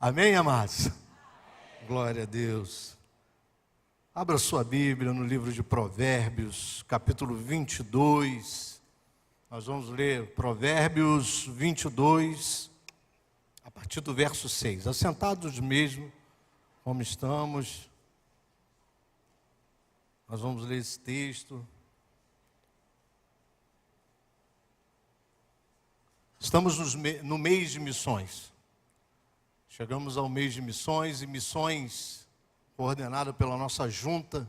Amém, amados? Glória a Deus. Abra sua Bíblia no livro de Provérbios, capítulo 22. Nós vamos ler Provérbios 22, a partir do verso 6. Assentados mesmo, como estamos, nós vamos ler esse texto. Estamos no mês de missões. Chegamos ao mês de missões, e missões coordenada pela nossa junta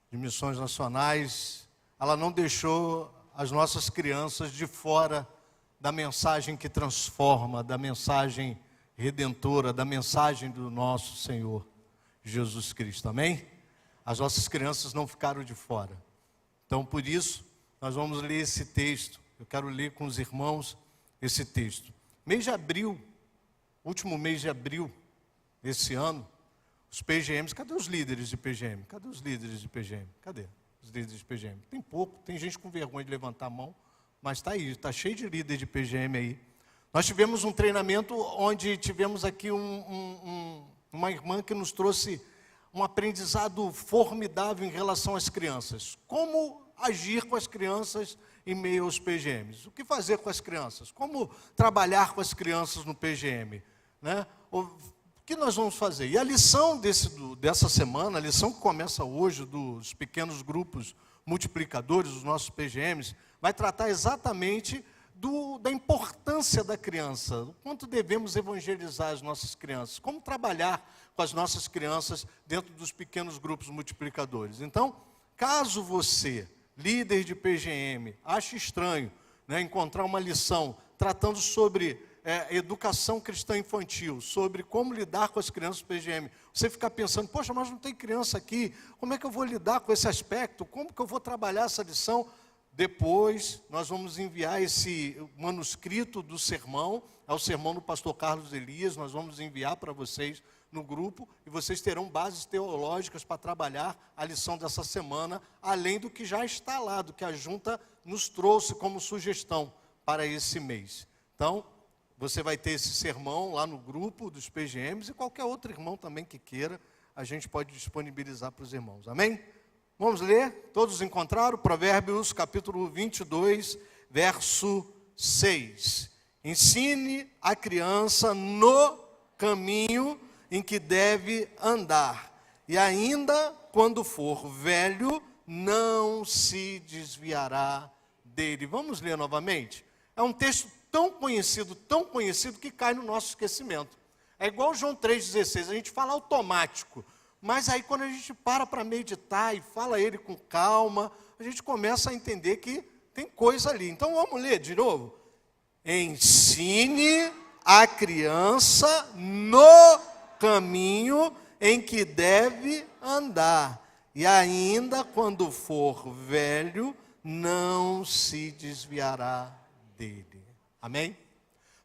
de missões nacionais, ela não deixou as nossas crianças de fora da mensagem que transforma, da mensagem redentora, da mensagem do nosso Senhor Jesus Cristo, amém? As nossas crianças não ficaram de fora. Então, por isso, nós vamos ler esse texto. Eu quero ler com os irmãos esse texto. Mês de abril, último mês de abril desse ano, os PGMs, cadê os líderes de PGM? Cadê os líderes de PGM? Cadê os líderes de PGM? Tem pouco, tem gente com vergonha de levantar a mão, mas está aí, está cheio de líder de PGM aí. Nós tivemos um treinamento onde tivemos aqui uma irmã que nos trouxe um aprendizado formidável em relação às crianças. Como agir com as crianças em meio aos PGMs? O que fazer com as crianças? Como trabalhar com as crianças no PGM? Né? O que nós vamos fazer? E a lição dessa semana, a lição que começa hoje dos pequenos grupos multiplicadores, dos nossos PGMs, vai tratar exatamente da importância da criança, o quanto devemos evangelizar as nossas crianças, como trabalhar com as nossas crianças dentro dos pequenos grupos multiplicadores. Então, caso você, líder de PGM, ache estranho, né, encontrar uma lição tratando sobre educação cristã infantil, sobre como lidar com as crianças do PGM, você ficar pensando, poxa, mas não tem criança aqui, como é que eu vou lidar com esse aspecto, como que eu vou trabalhar essa lição? Depois nós vamos enviar esse manuscrito do sermão, é o sermão do pastor Carlos Elias, nós vamos enviar para vocês no grupo, e vocês terão bases teológicas para trabalhar a lição dessa semana, além do que já está lá, do que a junta nos trouxe como sugestão para esse mês. Então, você vai ter esse sermão lá no grupo dos PGMs, e qualquer outro irmão também que queira, a gente pode disponibilizar para os irmãos, amém? Vamos ler? Todos encontraram? Provérbios capítulo 22, verso 6. Ensine a criança no caminho em que deve andar, e ainda quando for velho, não se desviará dele. Vamos ler novamente? É um texto tão conhecido, que cai no nosso esquecimento. É igual João 3,16, a gente fala automático, mas aí quando a gente para meditar e fala ele com calma, a gente começa a entender que tem coisa ali. Então vamos ler de novo. Ensine a criança no caminho em que deve andar, e ainda quando for velho, não se desviará dele. Amém?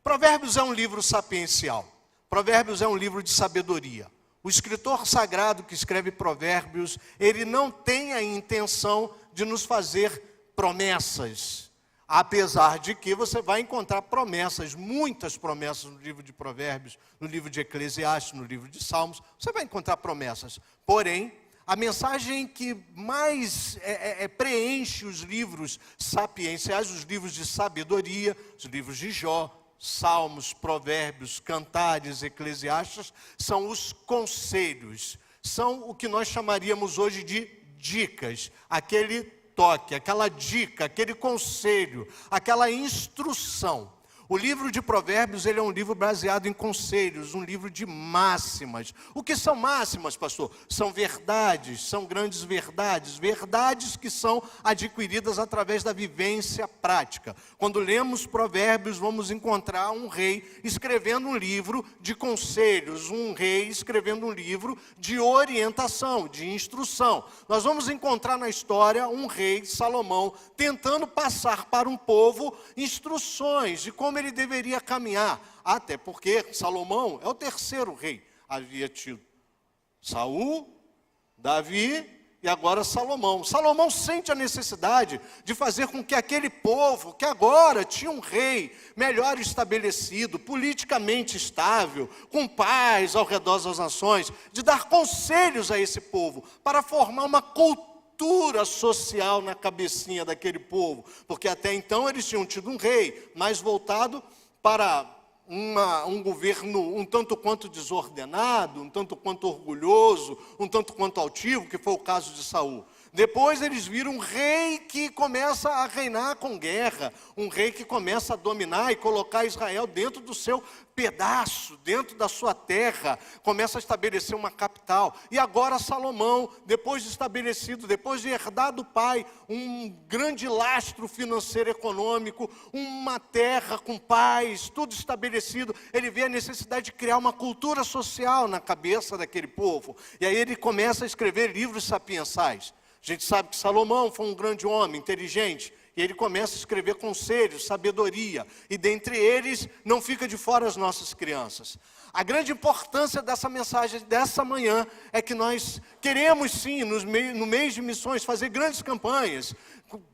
Provérbios é um livro sapiencial. Provérbios é um livro de sabedoria. O escritor sagrado que escreve Provérbios, ele não tem a intenção de nos fazer promessas, apesar de que você vai encontrar promessas, muitas promessas no livro de Provérbios, no livro de Eclesiastes, no livro de Salmos, você vai encontrar promessas. Porém, a mensagem que mais preenche os livros sapienciais, os livros de sabedoria, os livros de Jó, Salmos, Provérbios, Cantares, Eclesiastes, são os conselhos, são o que nós chamaríamos hoje de dicas, aquele toque, aquela dica, aquele conselho, aquela instrução. O livro de Provérbios, ele é um livro baseado em conselhos, um livro de máximas. O que são máximas, pastor? São verdades, são grandes verdades, verdades que são adquiridas através da vivência prática. Quando lemos Provérbios, vamos encontrar um rei escrevendo um livro de conselhos, um rei escrevendo um livro de orientação, de instrução. Nós vamos encontrar na história um rei, Salomão, tentando passar para um povo instruções de como ele deveria caminhar, até porque Salomão é o terceiro rei. Havia tido Saul, Davi e agora Salomão. Salomão sente a necessidade de fazer com que aquele povo, que agora tinha um rei melhor estabelecido, politicamente estável, com paz ao redor das nações, de dar conselhos a esse povo, para formar uma cultura social na cabecinha daquele povo. Porque até então eles tinham tido um rei mais voltado para um governo um tanto quanto desordenado, um tanto quanto orgulhoso, um tanto quanto altivo, que foi o caso de Saul. Depois eles viram um rei que começa a reinar com guerra, um rei que começa a dominar e colocar Israel dentro do seu pedaço, dentro da sua terra, começa a estabelecer uma capital. E agora Salomão, depois de estabelecido, depois de herdar do pai um grande lastro financeiro econômico, uma terra com paz, tudo estabelecido, ele vê a necessidade de criar uma cultura social na cabeça daquele povo. E aí ele começa a escrever livros sapiensais. A gente sabe que Salomão foi um grande homem, inteligente, e ele começa a escrever conselhos, sabedoria, e dentre eles não fica de fora as nossas crianças. A grande importância dessa mensagem dessa manhã é que nós queremos sim, no mês de missões, fazer grandes campanhas,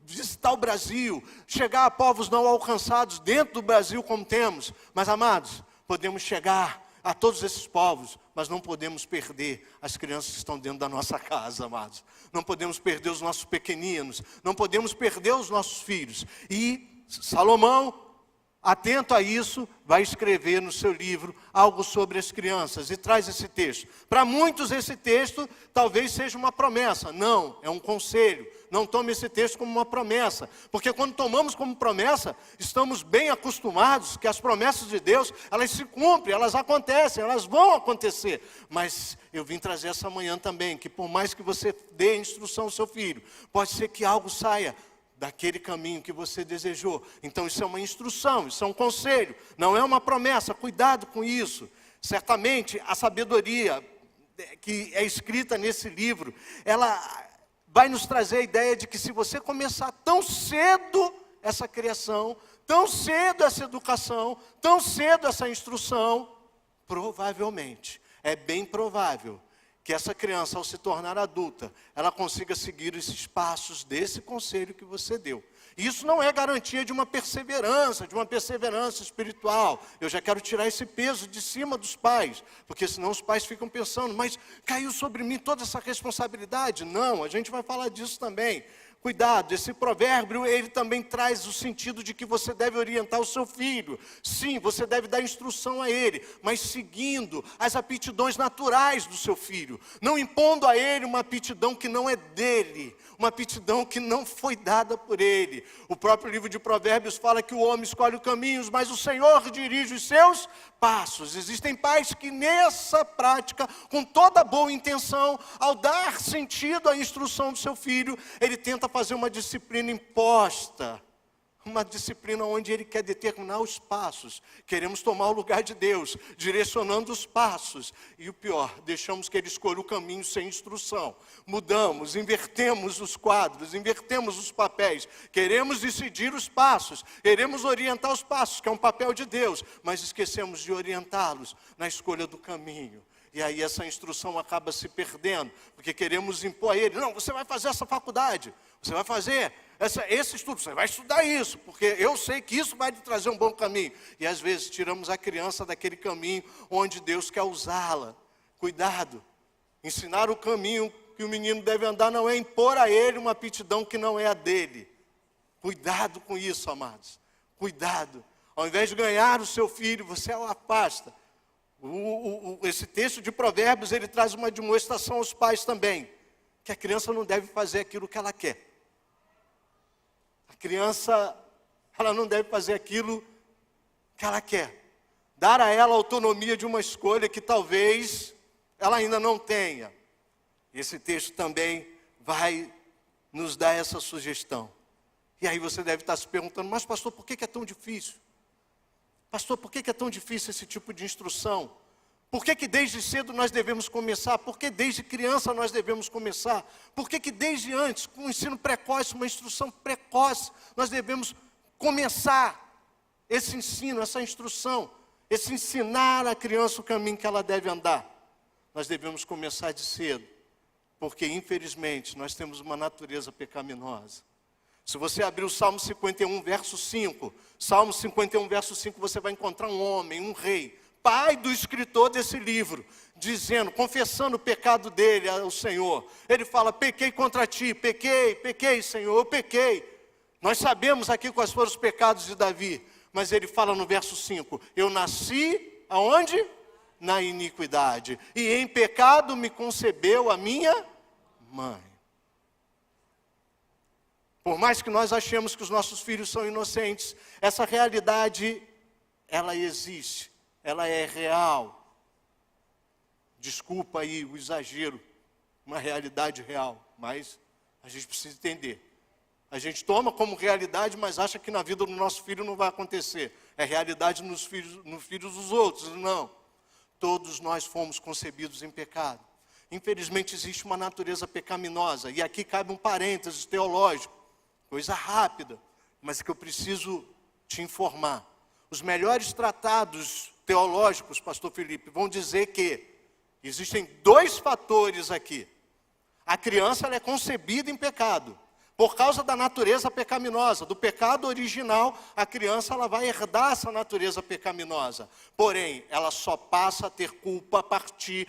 visitar o Brasil, chegar a povos não alcançados dentro do Brasil como temos, mas amados, podemos chegar a todos esses povos, mas não podemos perder as crianças que estão dentro da nossa casa, amados. Não podemos perder os nossos pequeninos, não podemos perder os nossos filhos. E Salomão, atento a isso, vai escrever no seu livro algo sobre as crianças e traz esse texto. Para muitos esse texto talvez seja uma promessa. Não, é um conselho. Não tome esse texto como uma promessa, porque quando tomamos como promessa, estamos bem acostumados que as promessas de Deus, elas se cumprem, elas acontecem, elas vão acontecer. Mas eu vim trazer essa manhã também, que por mais que você dê instrução ao seu filho, pode ser que algo saia daquele caminho que você desejou. Então isso é uma instrução, isso é um conselho, não é uma promessa, cuidado com isso. Certamente a sabedoria que é escrita nesse livro, ela vai nos trazer a ideia de que se você começar tão cedo essa criação, tão cedo essa educação, tão cedo essa instrução, provavelmente, é bem provável que essa criança, ao se tornar adulta, ela consiga seguir esses passos desse conselho que você deu. Isso não é garantia de uma perseverança espiritual. Eu já quero tirar esse peso de cima dos pais, porque senão os pais ficam pensando, mas caiu sobre mim toda essa responsabilidade? Não, a gente vai falar disso também. Cuidado, esse provérbio, ele também traz o sentido de que você deve orientar o seu filho. Sim, você deve dar instrução a ele, mas seguindo as aptidões naturais do seu filho. Não impondo a ele uma aptidão que não é dele, uma aptidão que não foi dada por ele. O próprio livro de Provérbios fala que o homem escolhe os caminhos, mas o Senhor dirige os seus passos. Existem pais que nessa prática, com toda boa intenção, ao dar sentido à instrução do seu filho, ele tenta fazer uma disciplina imposta, uma disciplina onde ele quer determinar os passos. Queremos tomar o lugar de Deus, direcionando os passos. E o pior, deixamos que ele escolha o caminho sem instrução. Mudamos, invertemos os quadros, invertemos os papéis. Queremos decidir os passos, queremos orientar os passos, que é um papel de Deus, mas esquecemos de orientá-los na escolha do caminho. E aí essa instrução acaba se perdendo, porque queremos impor a ele, não, você vai fazer essa faculdade, você vai fazer esse estudo, você vai estudar isso, porque eu sei que isso vai te trazer um bom caminho. E às vezes tiramos a criança daquele caminho onde Deus quer usá-la. Cuidado, ensinar o caminho que o menino deve andar não é impor a ele uma aptidão que não é a dele. Cuidado com isso, amados, cuidado. Ao invés de ganhar o seu filho, você o afasta. Esse texto de Provérbios, ele traz uma demonstração aos pais também, que a criança não deve fazer aquilo que ela quer. A criança, ela não deve fazer aquilo que ela quer. Dar a ela a autonomia de uma escolha que talvez ela ainda não tenha. Esse texto também vai nos dar essa sugestão. E aí você deve estar se perguntando, mas pastor, por que é tão difícil? Pastor, por que é tão difícil esse tipo de instrução? Por que desde cedo nós devemos começar? Por que desde criança nós devemos começar? Por que desde antes, com o ensino precoce, uma instrução precoce, nós devemos começar esse ensino, essa instrução, esse ensinar à criança o caminho que ela deve andar? Nós devemos começar de cedo, Porque, infelizmente, nós temos uma natureza pecaminosa. Se você abrir o Salmo 51, verso 5, Salmo 51, verso 5, você vai encontrar um homem, um rei, pai do escritor desse livro, dizendo, confessando o pecado dele ao Senhor. Ele fala, pequei contra ti, pequei, Senhor, eu pequei. Nós sabemos aqui quais foram os pecados de Davi, mas ele fala no verso 5, eu nasci, aonde? Na iniquidade, e em pecado me concebeu a minha mãe. Por mais que nós achemos que os nossos filhos são inocentes, essa realidade, ela existe, ela é real. Desculpa aí o exagero, uma realidade real, mas a gente precisa entender. A gente toma como realidade, mas acha que na vida do nosso filho não vai acontecer. É realidade nos filhos dos outros, não. Todos nós fomos concebidos em pecado. Infelizmente existe uma natureza pecaminosa, e aqui cabe um parênteses teológico. Coisa rápida, mas que eu preciso te informar. Os melhores tratados teológicos, pastor Felipe, vão dizer que existem dois fatores aqui. A criança ela é concebida em pecado. Por causa da natureza pecaminosa, do pecado original, a criança ela vai herdar essa natureza pecaminosa. Porém, ela só passa a ter culpa a partir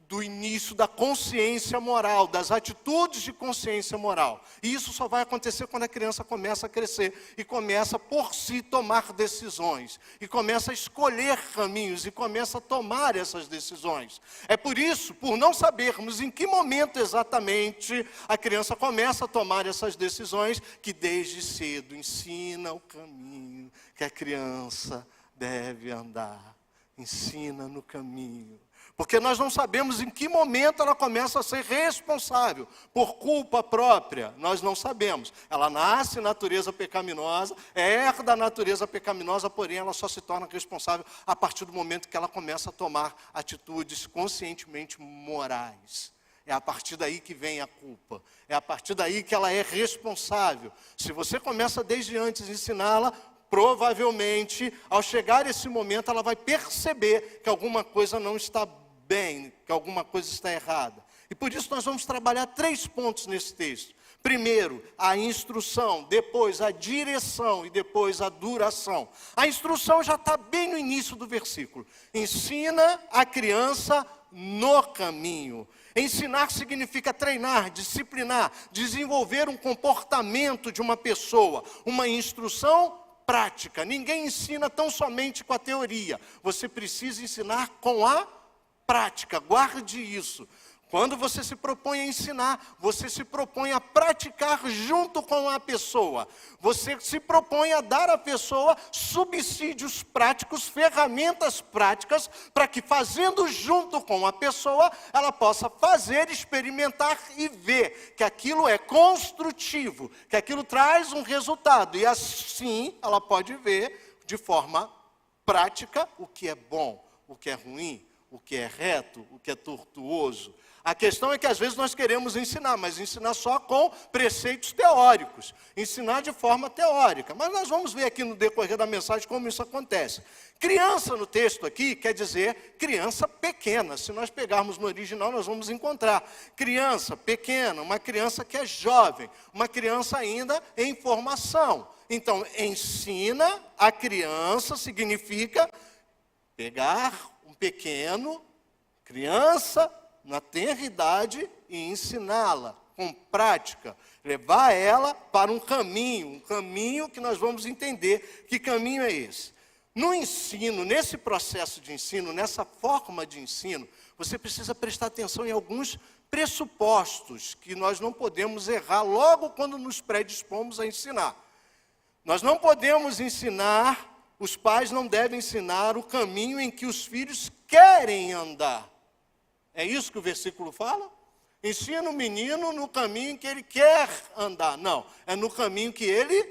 do início da consciência moral, das atitudes de consciência moral. E isso só vai acontecer quando a criança começa a crescer e começa por si tomar decisões. E começa a escolher caminhos e começa a tomar essas decisões. É por isso, por não sabermos em que momento exatamente a criança começa a tomar essas decisões, que desde cedo ensina o caminho que a criança deve andar. Ensina no caminho. Porque nós não sabemos em que momento ela começa a ser responsável por culpa própria. Nós não sabemos. Ela nasce natureza pecaminosa, herda a natureza pecaminosa, porém ela só se torna responsável a partir do momento que ela começa a tomar atitudes conscientemente morais. É a partir daí que vem a culpa. É a partir daí que ela é responsável. Se você começa desde antes a ensiná-la, provavelmente, ao chegar esse momento, ela vai perceber que alguma coisa não está bem, que alguma coisa está errada. E por isso nós vamos trabalhar 3 pontos nesse texto. Primeiro, a instrução, depois a direção e depois a duração. A instrução já está bem no início do versículo. Ensina a criança no caminho. Ensinar significa treinar, disciplinar, desenvolver um comportamento de uma pessoa, uma instrução prática. Ninguém ensina tão somente com a teoria. Você precisa ensinar com a prática. Guarde isso. Quando você se propõe a ensinar, você se propõe a praticar junto com a pessoa. Você se propõe a dar à pessoa subsídios práticos, ferramentas práticas, para que fazendo junto com a pessoa, ela possa fazer, experimentar e ver que aquilo é construtivo, que aquilo traz um resultado. E assim ela pode ver de forma prática o que é bom, o que é ruim, o que é reto, o que é tortuoso. A questão é que às vezes nós queremos ensinar, mas ensinar só com preceitos teóricos. Ensinar de forma teórica. Mas nós vamos ver aqui no decorrer da mensagem como isso acontece. Criança no texto aqui quer dizer criança pequena. Se nós pegarmos no original, nós vamos encontrar criança pequena, uma criança que é jovem, uma criança ainda em formação. Então, ensina a criança significa pegar um pequeno, criança na tenra idade e ensiná-la com prática, levar ela para um caminho que nós vamos entender que caminho é esse. No ensino, nesse processo de ensino, nessa forma de ensino, você precisa prestar atenção em alguns pressupostos que nós não podemos errar logo quando nos predispomos a ensinar. Nós não podemos ensinar, os pais não devem ensinar o caminho em que os filhos querem andar. É isso que o versículo fala? Ensina o menino no caminho em que ele quer andar. Não, é no caminho que ele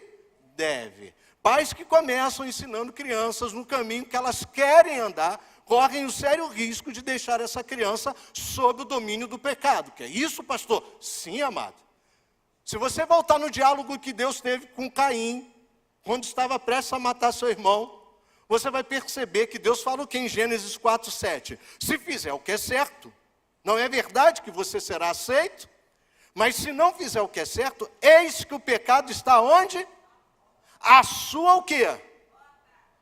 deve. Pais que começam ensinando crianças no caminho que elas querem andar, correm o sério risco de deixar essa criança sob o domínio do pecado. Que é isso, pastor? Sim, amado. Se você voltar no diálogo que Deus teve com Caim, quando estava prestes a matar seu irmão, você vai perceber que Deus fala o que em Gênesis 4:7? Se fizer o que é certo, Não é verdade que você será aceito? Mas se não fizer o que é certo, eis que o pecado está onde? A sua o quê?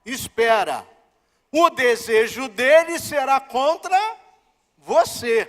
Espera. O desejo dele será contra você.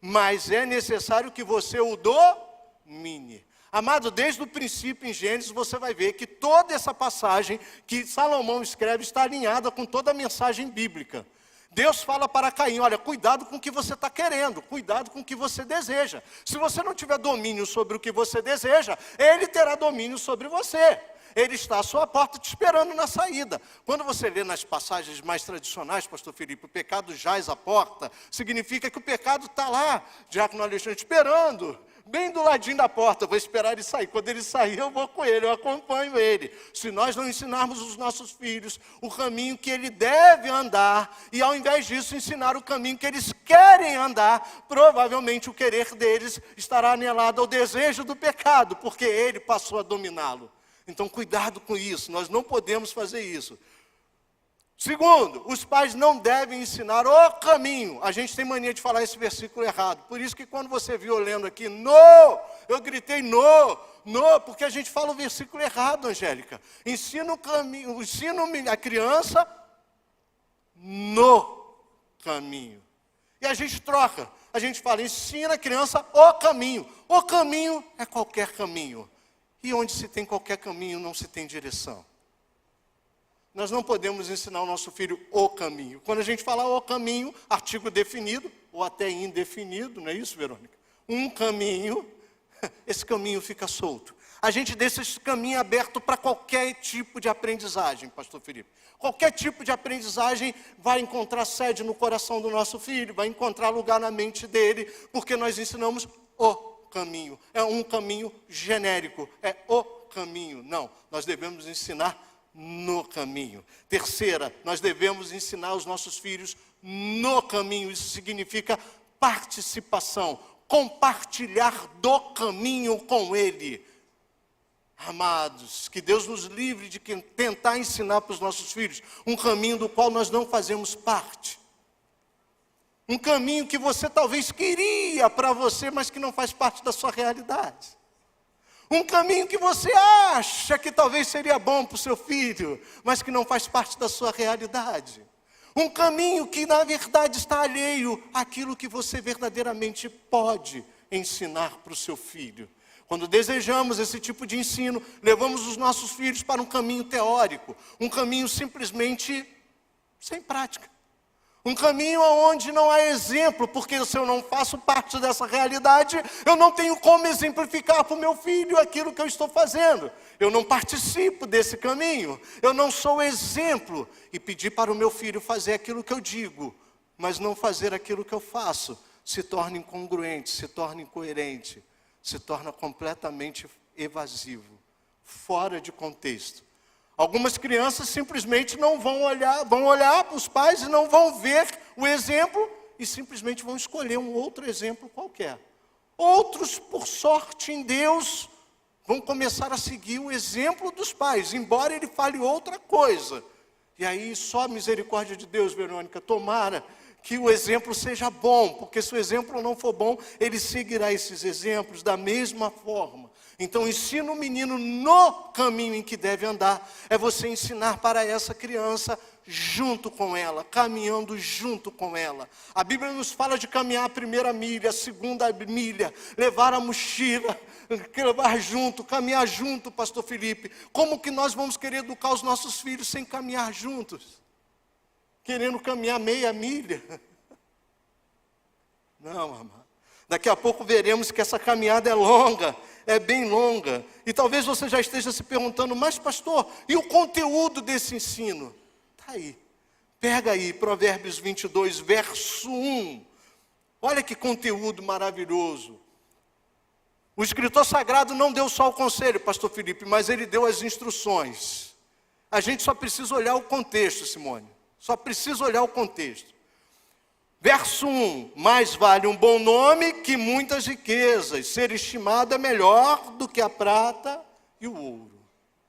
Mas é necessário que você o domine. Amado, desde o princípio em Gênesis, você vai ver que toda essa passagem que Salomão escreve está alinhada com toda a mensagem bíblica. Deus fala para Caim, olha, cuidado com o que você está querendo, cuidado com o que você deseja. Se você não tiver domínio sobre o que você deseja, ele terá domínio sobre você. Ele está à sua porta te esperando na saída. Quando você lê nas passagens mais tradicionais, pastor Felipe, o pecado jaz à porta, significa que o pecado está lá, diácono Alexandre, esperando, bem do ladinho da porta, eu vou esperar ele sair. Quando ele sair, eu vou com ele, eu acompanho ele. Se nós não ensinarmos os nossos filhos o caminho que ele deve andar, e ao invés disso ensinar o caminho que eles querem andar, provavelmente o querer deles estará anelado ao desejo do pecado, porque ele passou a dominá-lo. Então cuidado com isso, nós não podemos fazer isso. Segundo, os pais não devem ensinar o caminho. A gente tem mania de falar esse versículo errado. Por isso que quando você viu eu lendo aqui, eu gritei no, porque a gente fala o versículo errado, Angélica. Ensina o caminho, ensina a criança no caminho. E a gente troca, a gente fala, ensina a criança o caminho. O caminho é qualquer caminho. E onde se tem qualquer caminho, não se tem direção. Nós não podemos ensinar o nosso filho o caminho. Quando a gente fala o caminho, artigo definido, ou até indefinido, não é isso, Verônica? Um caminho, esse caminho fica solto. A gente deixa esse caminho aberto para qualquer tipo de aprendizagem, pastor Felipe. Qualquer tipo de aprendizagem vai encontrar sede no coração do nosso filho, vai encontrar lugar na mente dele, porque nós ensinamos o caminho. É um caminho genérico, é o caminho. Não, nós devemos ensinar no caminho. Terceira, nós devemos ensinar os nossos filhos no caminho. Isso significa participação, compartilhar do caminho com ele. Amados, que Deus nos livre de tentar ensinar para os nossos filhos um caminho do qual nós não fazemos parte. Um caminho que você talvez queria para você, mas que não faz parte da sua realidade. Um caminho que você acha que talvez seria bom para o seu filho, mas que não faz parte da sua realidade. Um caminho que na verdade está alheio àquilo que você verdadeiramente pode ensinar para o seu filho. Quando desejamos esse tipo de ensino, levamos os nossos filhos para um caminho teórico, um caminho simplesmente sem prática. Um caminho onde não há exemplo, porque se eu não faço parte dessa realidade, eu não tenho como exemplificar para o meu filho aquilo que eu estou fazendo. Eu não participo desse caminho, eu não sou exemplo. E pedir para o meu filho fazer aquilo que eu digo, mas não fazer aquilo que eu faço, se torna incongruente, se torna incoerente, se torna completamente evasivo, fora de contexto. Algumas crianças simplesmente não vão olhar para os pais e não vão ver o exemplo e simplesmente vão escolher um outro exemplo qualquer. Outros, por sorte em Deus, vão começar a seguir o exemplo dos pais, embora ele fale outra coisa. E aí só a misericórdia de Deus, Verônica, tomara que o exemplo seja bom, porque se o exemplo não for bom, ele seguirá esses exemplos da mesma forma. Então ensina o menino no caminho em que deve andar, é você ensinar para essa criança junto com ela, caminhando junto com ela. A Bíblia nos fala de caminhar a primeira milha, a segunda milha, levar a mochila, levar junto, caminhar junto, pastor Felipe. Como que nós vamos querer educar os nossos filhos sem caminhar juntos? Querendo caminhar meia milha? Não, amado. Daqui a pouco veremos que essa caminhada é longa, é bem longa. E talvez você já esteja se perguntando, mas pastor, e o conteúdo desse ensino? Está aí. Pega aí, Provérbios 22, verso 1. Olha que conteúdo maravilhoso. O escritor sagrado não deu só o conselho, pastor Felipe, mas ele deu as instruções. A gente só precisa olhar o contexto, Simone. Só precisa olhar o contexto. Verso 1, mais vale um bom nome que muitas riquezas, ser estimado é melhor do que a prata e o ouro.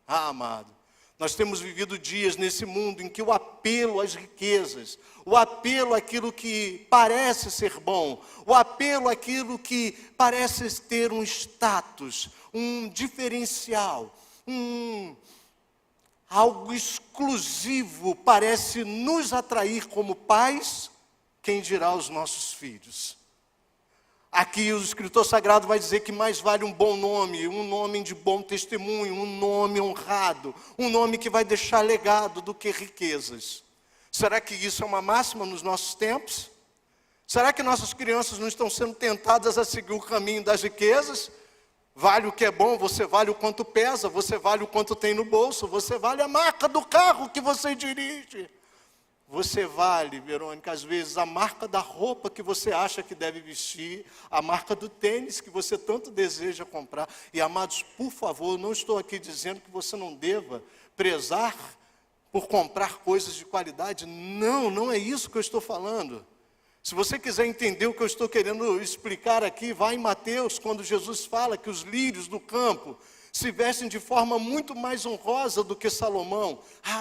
Ah, amado, Nós temos vivido dias nesse mundo em que o apelo às riquezas, o apelo àquilo que parece ser bom, o apelo àquilo que parece ter um status, um diferencial, algo exclusivo parece nos atrair como pais, quem dirá os nossos filhos. Aqui o escritor sagrado vai dizer que mais vale um bom nome, um nome de bom testemunho, um nome honrado, um nome que vai deixar legado do que riquezas. Será que isso é uma máxima nos nossos tempos? Será que nossas crianças não estão sendo tentadas a seguir o caminho das riquezas? Vale o que é bom, você vale o quanto pesa, você vale o quanto tem no bolso, você vale a marca do carro que você dirige. Você vale, Verônica, às vezes a marca da roupa que você acha que deve vestir, a marca do tênis que você tanto deseja comprar. E amados, por favor, não estou aqui dizendo que você não deva prezar por comprar coisas de qualidade. Não, não é isso que eu estou falando. Se você quiser entender o que eu estou querendo explicar aqui, vá em Mateus, quando Jesus fala que os lírios do campo se vestem de forma muito mais honrosa do que Salomão.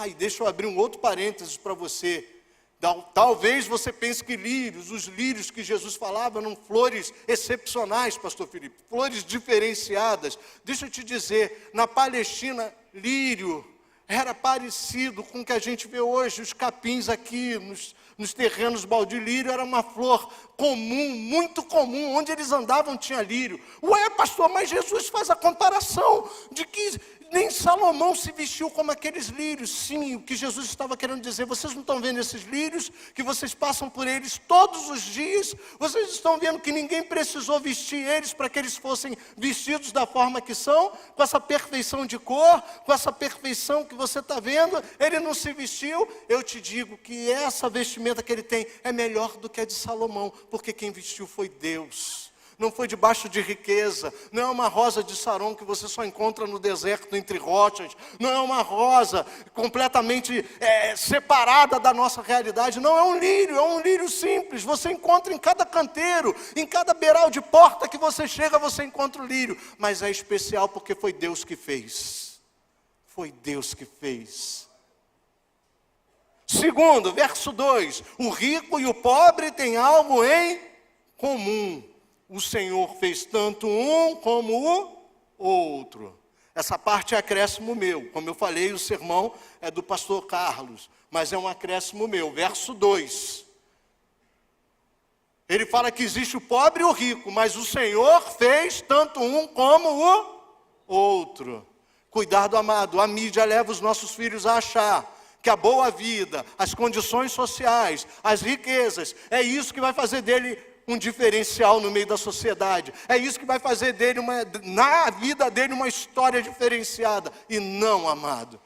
E deixa eu abrir um outro parênteses para você. Talvez você pense que os lírios que Jesus falava eram flores excepcionais, pastor Felipe, flores diferenciadas. Deixa eu te dizer, na Palestina, lírio era parecido com o que a gente vê hoje, os capins aqui nos terrenos baldio. Lírio era uma flor comum, muito comum, onde eles andavam tinha lírio. Ué, pastor, mas Jesus faz a comparação de que nem Salomão se vestiu como aqueles lírios. Sim, o que Jesus estava querendo dizer, vocês não estão vendo esses lírios, que vocês passam por eles todos os dias? Vocês estão vendo que ninguém precisou vestir eles para que eles fossem vestidos da forma que são, com essa perfeição de cor, com essa perfeição que você está vendo? Ele não se vestiu. Eu te digo que essa vestimenta que ele tem é melhor do que a de Salomão, porque quem vestiu foi Deus. Não foi debaixo de riqueza, não é uma rosa de Saron que você só encontra no deserto entre rochas, não é uma rosa completamente separada da nossa realidade, não, é um lírio simples, você encontra em cada canteiro, em cada beiral de porta que você chega, você encontra o lírio, mas é especial porque foi Deus que fez, foi Deus que fez. Segundo, verso 2, o rico e o pobre têm algo em comum. O Senhor fez tanto um como o outro. Essa parte é acréscimo meu. Como eu falei, o sermão é do pastor Carlos, mas é um acréscimo meu. Verso 2. Ele fala que existe o pobre e o rico, mas o Senhor fez tanto um como o outro. Cuidado, amado, a mídia leva os nossos filhos a achar que a boa vida, as condições sociais, as riquezas, é isso que vai fazer dele um diferencial no meio da sociedade. É isso que vai fazer dele na vida dele uma história diferenciada. E não, amado.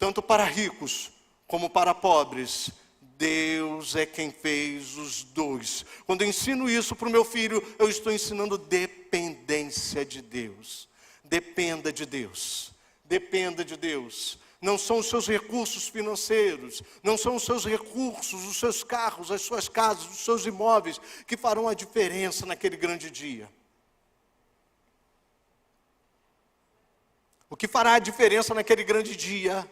Tanto para ricos como para pobres, Deus é quem fez os dois. Quando eu ensino isso para o meu filho, eu estou ensinando dependência de Deus. Dependa de Deus. Dependa de Deus. Não são os seus recursos financeiros, não são os seus recursos, os seus carros, as suas casas, os seus imóveis, que farão a diferença naquele grande dia. O que fará a diferença naquele grande dia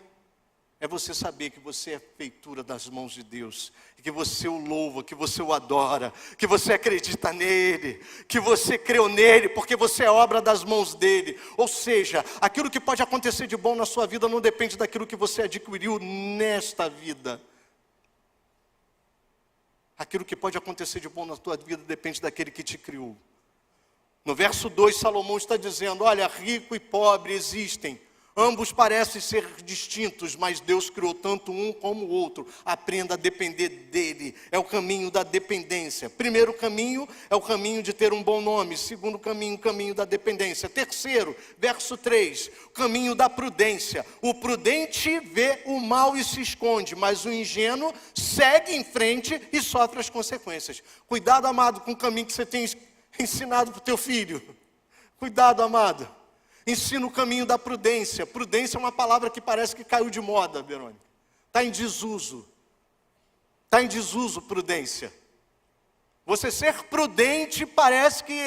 é você saber que você é feitura das mãos de Deus, que você o louva, que você o adora, que você acredita nele, que você creu nele, porque você é obra das mãos dele. Ou seja, aquilo que pode acontecer de bom na sua vida não depende daquilo que você adquiriu nesta vida. Aquilo que pode acontecer de bom na tua vida depende daquele que te criou. No verso 2, Salomão está dizendo, olha, rico e pobre existem. Ambos parecem ser distintos, mas Deus criou tanto um como o outro. Aprenda a depender dele. É o caminho da dependência. Primeiro caminho é o caminho de ter um bom nome. Segundo caminho, o caminho da dependência. Terceiro, verso 3, o caminho da prudência. O prudente vê o mal e se esconde, mas o ingênuo segue em frente e sofre as consequências. Cuidado, amado, com o caminho que você tem ensinado para o teu filho. Cuidado, amado. Ensina o caminho da prudência. Prudência é uma palavra que parece que caiu de moda, Verônica. Está em desuso. Está em desuso, prudência. Você ser prudente parece que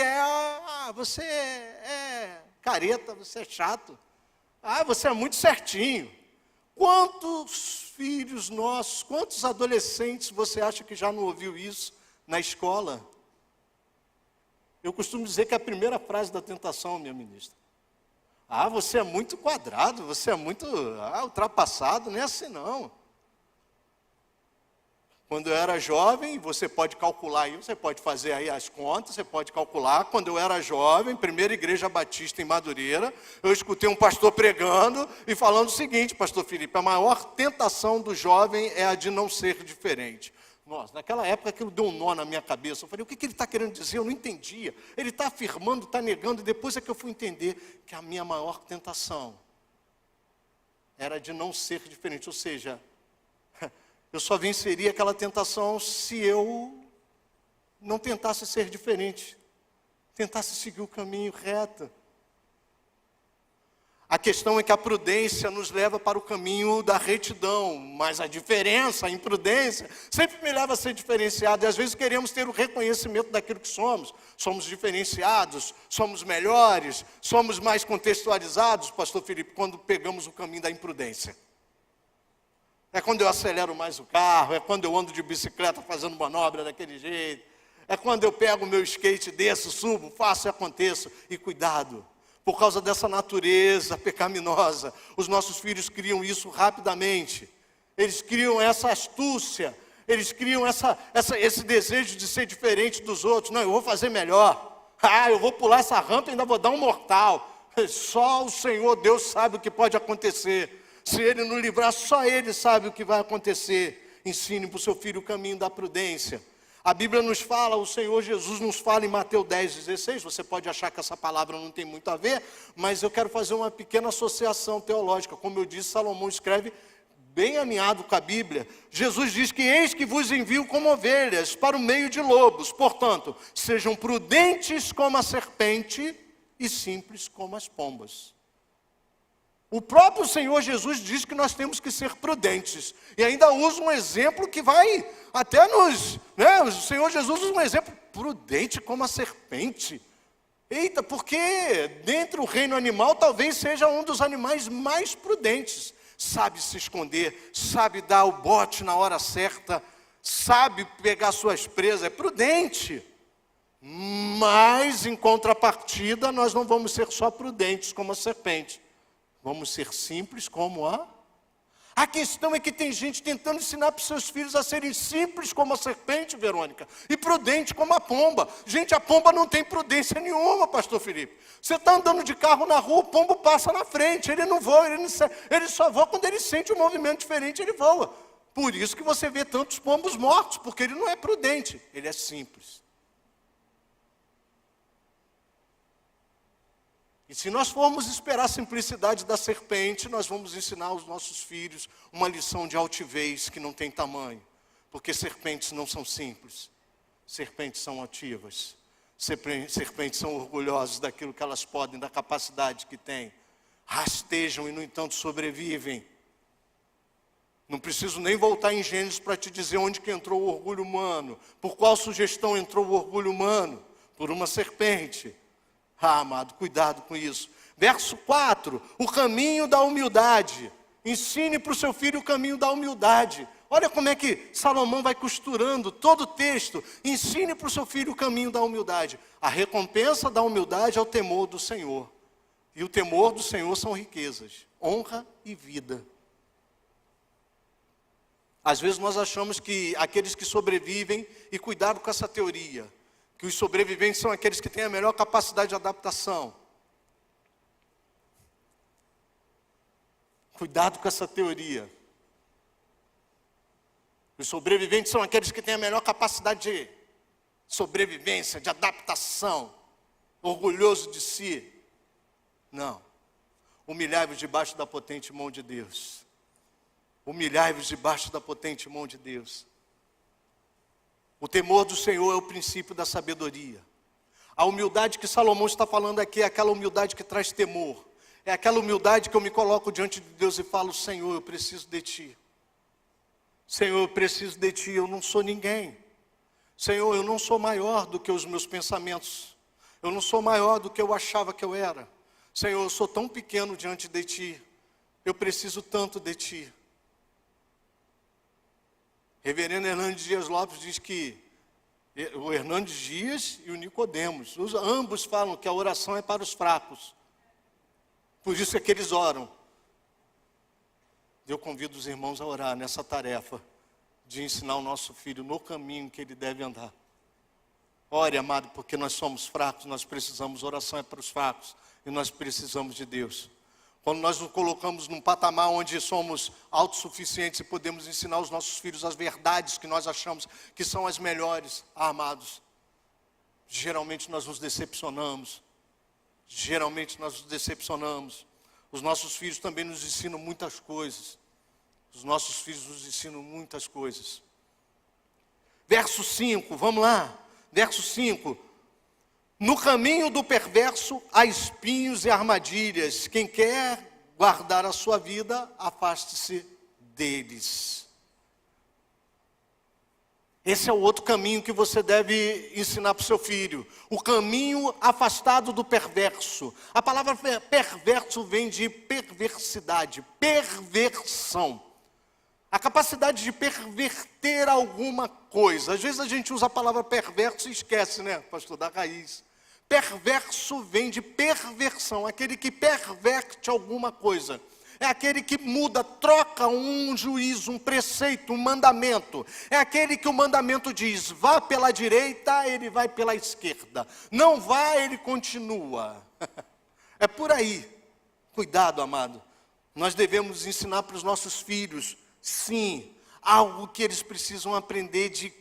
você é careta, você é chato. Você é muito certinho. Quantos filhos nossos, quantos adolescentes você acha que já não ouviu isso na escola? Eu costumo dizer que é a primeira frase da tentação, minha ministra. Ah, você é muito quadrado, você é muito ultrapassado, não é assim não. Quando eu era jovem, você pode calcular aí, você pode fazer aí as contas, você pode calcular. Quando eu era jovem, primeira igreja batista em Madureira, eu escutei um pastor pregando e falando o seguinte, pastor Felipe, a maior tentação do jovem é a de não ser diferente. Nossa, naquela época aquilo deu um nó na minha cabeça. Eu falei, o que ele está querendo dizer? Eu não entendia. Ele está afirmando, está negando, e depois é que eu fui entender que a minha maior tentação era de não ser diferente. Ou seja, eu só venceria aquela tentação se eu não tentasse ser diferente, tentasse seguir o caminho reto. A questão é que a prudência nos leva para o caminho da retidão, mas a diferença, a imprudência, sempre me leva a ser diferenciado. E às vezes queremos ter o reconhecimento daquilo que somos. Somos diferenciados, somos melhores, somos mais contextualizados, pastor Felipe, quando pegamos o caminho da imprudência. É quando eu acelero mais o carro, é quando eu ando de bicicleta fazendo manobra daquele jeito, é quando eu pego o meu skate, desço, subo, faço e aconteço. E cuidado, por causa dessa natureza pecaminosa, os nossos filhos criam isso rapidamente. Eles criam essa astúcia, eles criam esse desejo de ser diferente dos outros. Não, eu vou fazer melhor. Eu vou pular essa rampa e ainda vou dar um mortal. Só o Senhor Deus sabe o que pode acontecer. Se Ele não livrar, só Ele sabe o que vai acontecer. Ensine para o seu filho o caminho da prudência. A Bíblia nos fala, o Senhor Jesus nos fala em Mateus 10:16, você pode achar que essa palavra não tem muito a ver, mas eu quero fazer uma pequena associação teológica. Como eu disse, Salomão escreve bem alinhado com a Bíblia. Jesus diz que eis que vos envio como ovelhas para o meio de lobos. Portanto, sejam prudentes como a serpente e simples como as pombas. O próprio Senhor Jesus diz que nós temos que ser prudentes. E ainda usa um exemplo que vai até nos... O Senhor Jesus usa um exemplo prudente como a serpente. Eita, porque dentro do reino animal talvez seja um dos animais mais prudentes. Sabe se esconder, sabe dar o bote na hora certa, sabe pegar suas presas, é prudente. Mas, em contrapartida, nós não vamos ser só prudentes como a serpente. Vamos ser simples como a... A questão é que tem gente tentando ensinar para os seus filhos a serem simples como a serpente, Verônica, e prudente como a pomba. Gente, a pomba não tem prudência nenhuma, pastor Felipe. Você está andando de carro na rua, o pombo passa na frente, ele não voa, ele só voa quando ele sente um movimento diferente, ele voa. Por isso que você vê tantos pombos mortos, porque ele não é prudente, ele é simples. E se nós formos esperar a simplicidade da serpente, nós vamos ensinar aos nossos filhos uma lição de altivez que não tem tamanho. Porque serpentes não são simples, serpentes são ativas, serpentes são orgulhosas daquilo que elas podem, da capacidade que têm. Rastejam e, no entanto, sobrevivem. Não preciso nem voltar em Gênesis para te dizer onde que entrou o orgulho humano. Por qual sugestão entrou o orgulho humano? Por uma serpente. Amado, cuidado com isso. Verso 4, o caminho da humildade. Ensine para o seu filho o caminho da humildade. Olha como é que Salomão vai costurando todo o texto. Ensine para o seu filho o caminho da humildade. A recompensa da humildade é o temor do Senhor. E o temor do Senhor são riquezas, honra e vida. Às vezes nós achamos que aqueles que sobrevivem, e cuidado com essa teoria, que os sobreviventes são aqueles que têm a melhor capacidade de adaptação. Cuidado com essa teoria. Os sobreviventes são aqueles que têm a melhor capacidade de sobrevivência, de adaptação, orgulhoso de si. Não. Humilhai-vos debaixo da potente mão de Deus. Humilhai-vos debaixo da potente mão de Deus. O temor do Senhor é o princípio da sabedoria. A humildade que Salomão está falando aqui é aquela humildade que traz temor. É aquela humildade que eu me coloco diante de Deus e falo, Senhor, eu preciso de Ti. Senhor, eu preciso de Ti, eu não sou ninguém. Senhor, eu não sou maior do que os meus pensamentos. Eu não sou maior do que eu achava que eu era. Senhor, eu sou tão pequeno diante de Ti. Eu preciso tanto de ti. Reverendo Hernandes Dias Lopes diz que o Hernandes Dias e o Nicodemos, ambos falam que a oração é para os fracos. Por isso é que eles oram. Eu convido os irmãos a orar nessa tarefa de ensinar o nosso filho no caminho que ele deve andar. Ore, amado, porque nós somos fracos, nós precisamos, oração é para os fracos, e nós precisamos de Deus. Quando nós nos colocamos num patamar onde somos autossuficientes e podemos ensinar os nossos filhos as verdades que nós achamos que são as melhores, amados, geralmente nós nos decepcionamos. Geralmente nós nos decepcionamos. Os nossos filhos também nos ensinam muitas coisas. Os nossos filhos nos ensinam muitas coisas. Verso 5, vamos lá. Verso 5. No caminho do perverso há espinhos e armadilhas. Quem quer guardar a sua vida, afaste-se deles. Esse é o outro caminho que você deve ensinar para o seu filho. O caminho afastado do perverso. A palavra perverso vem de perversidade, perversão. A capacidade de perverter alguma coisa. Às vezes a gente usa a palavra perverso e esquece, né, pastor, da raiz. Perverso vem de perversão, aquele que perverte alguma coisa. É aquele que muda, troca um juízo, um preceito, um mandamento. É aquele que o mandamento diz, vá pela direita, ele vai pela esquerda. Não vá, ele continua. É por aí. Cuidado, amado. Nós devemos ensinar para os nossos filhos, sim, algo que eles precisam aprender de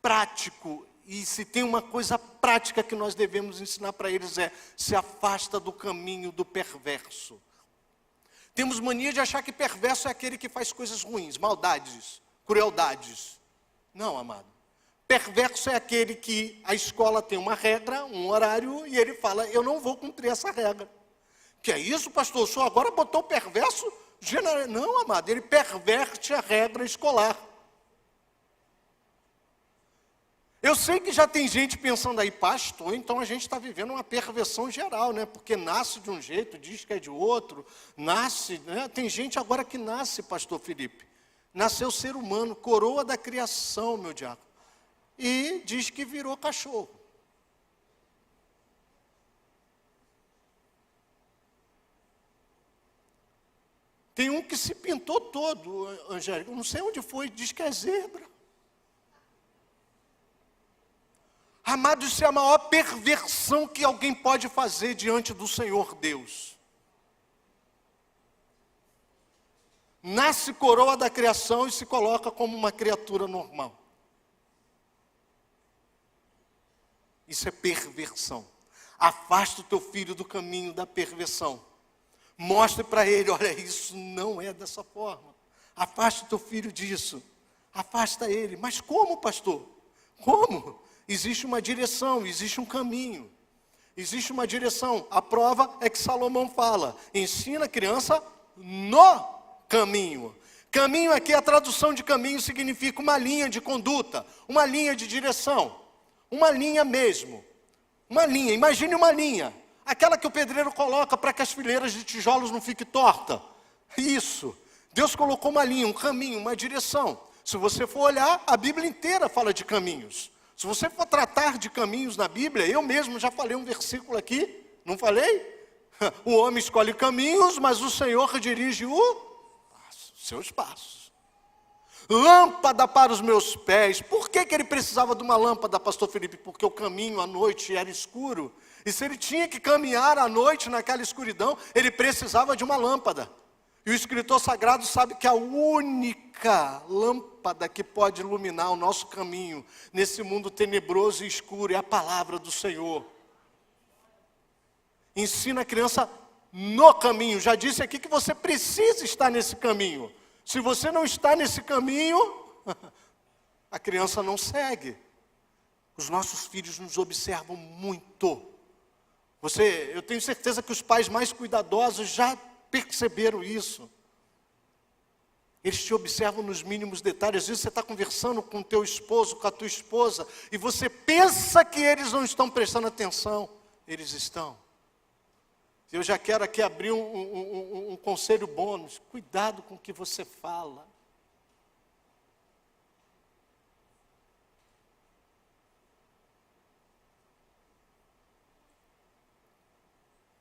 prático. E se tem uma coisa prática que nós devemos ensinar para eles é, se afasta do caminho do perverso. Temos mania de achar que perverso é aquele que faz coisas ruins, maldades, crueldades. Não, amado. Perverso é aquele que a escola tem uma regra, um horário, e ele fala, eu não vou cumprir essa regra. Que é isso, pastor? O senhor agora botou o perverso? Não, amado, ele perverte a regra escolar. Eu sei que já tem gente pensando aí, pastor, então a gente está vivendo uma perversão geral, né? Porque nasce de um jeito, diz que é de outro, nasce, né? Tem gente agora que nasce, pastor Felipe. Nasceu ser humano, coroa da criação, meu diabo. E diz que virou cachorro. Tem um que se pintou todo, Angélica, não sei onde foi, diz que é zebra. Amado, isso é a maior perversão que alguém pode fazer diante do Senhor Deus. Nasce coroa da criação e se coloca como uma criatura normal. Isso é perversão. Afasta o teu filho do caminho da perversão. Mostre para ele, olha, isso não é dessa forma. Afasta o teu filho disso. Afasta ele. Mas como, pastor? Como? Existe uma direção, existe um caminho. Existe uma direção. A prova é que Salomão fala, ensina a criança no caminho. Caminho aqui, a tradução de caminho significa uma linha de conduta, uma linha de direção. Uma linha mesmo. Uma linha, imagine uma linha. Aquela que o pedreiro coloca para que as fileiras de tijolos não fiquem tortas. Isso. Deus colocou uma linha, um caminho, uma direção. Se você for olhar, a Bíblia inteira fala de caminhos. Se você for tratar de caminhos na Bíblia, eu mesmo já falei um versículo aqui, não falei? O homem escolhe caminhos, mas o Senhor dirige seus passos. Lâmpada para os meus pés. Por que ele precisava de uma lâmpada, pastor Felipe? Porque o caminho à noite era escuro. E se ele tinha que caminhar à noite naquela escuridão, ele precisava de uma lâmpada. E o escritor sagrado sabe que a única lâmpada que pode iluminar o nosso caminho nesse mundo tenebroso e escuro é a palavra do Senhor. Ensina a criança no caminho. Já disse aqui que você precisa estar nesse caminho. Se você não está nesse caminho, a criança não segue. Os nossos filhos nos observam muito. Eu tenho certeza que os pais mais cuidadosos já perceberam isso. Eles te observam nos mínimos detalhes. Às vezes você está conversando com o teu esposo, com a tua esposa, e você pensa que eles não estão prestando atenção. Eles estão. Eu já quero aqui abrir um conselho bônus. Cuidado com o que você fala.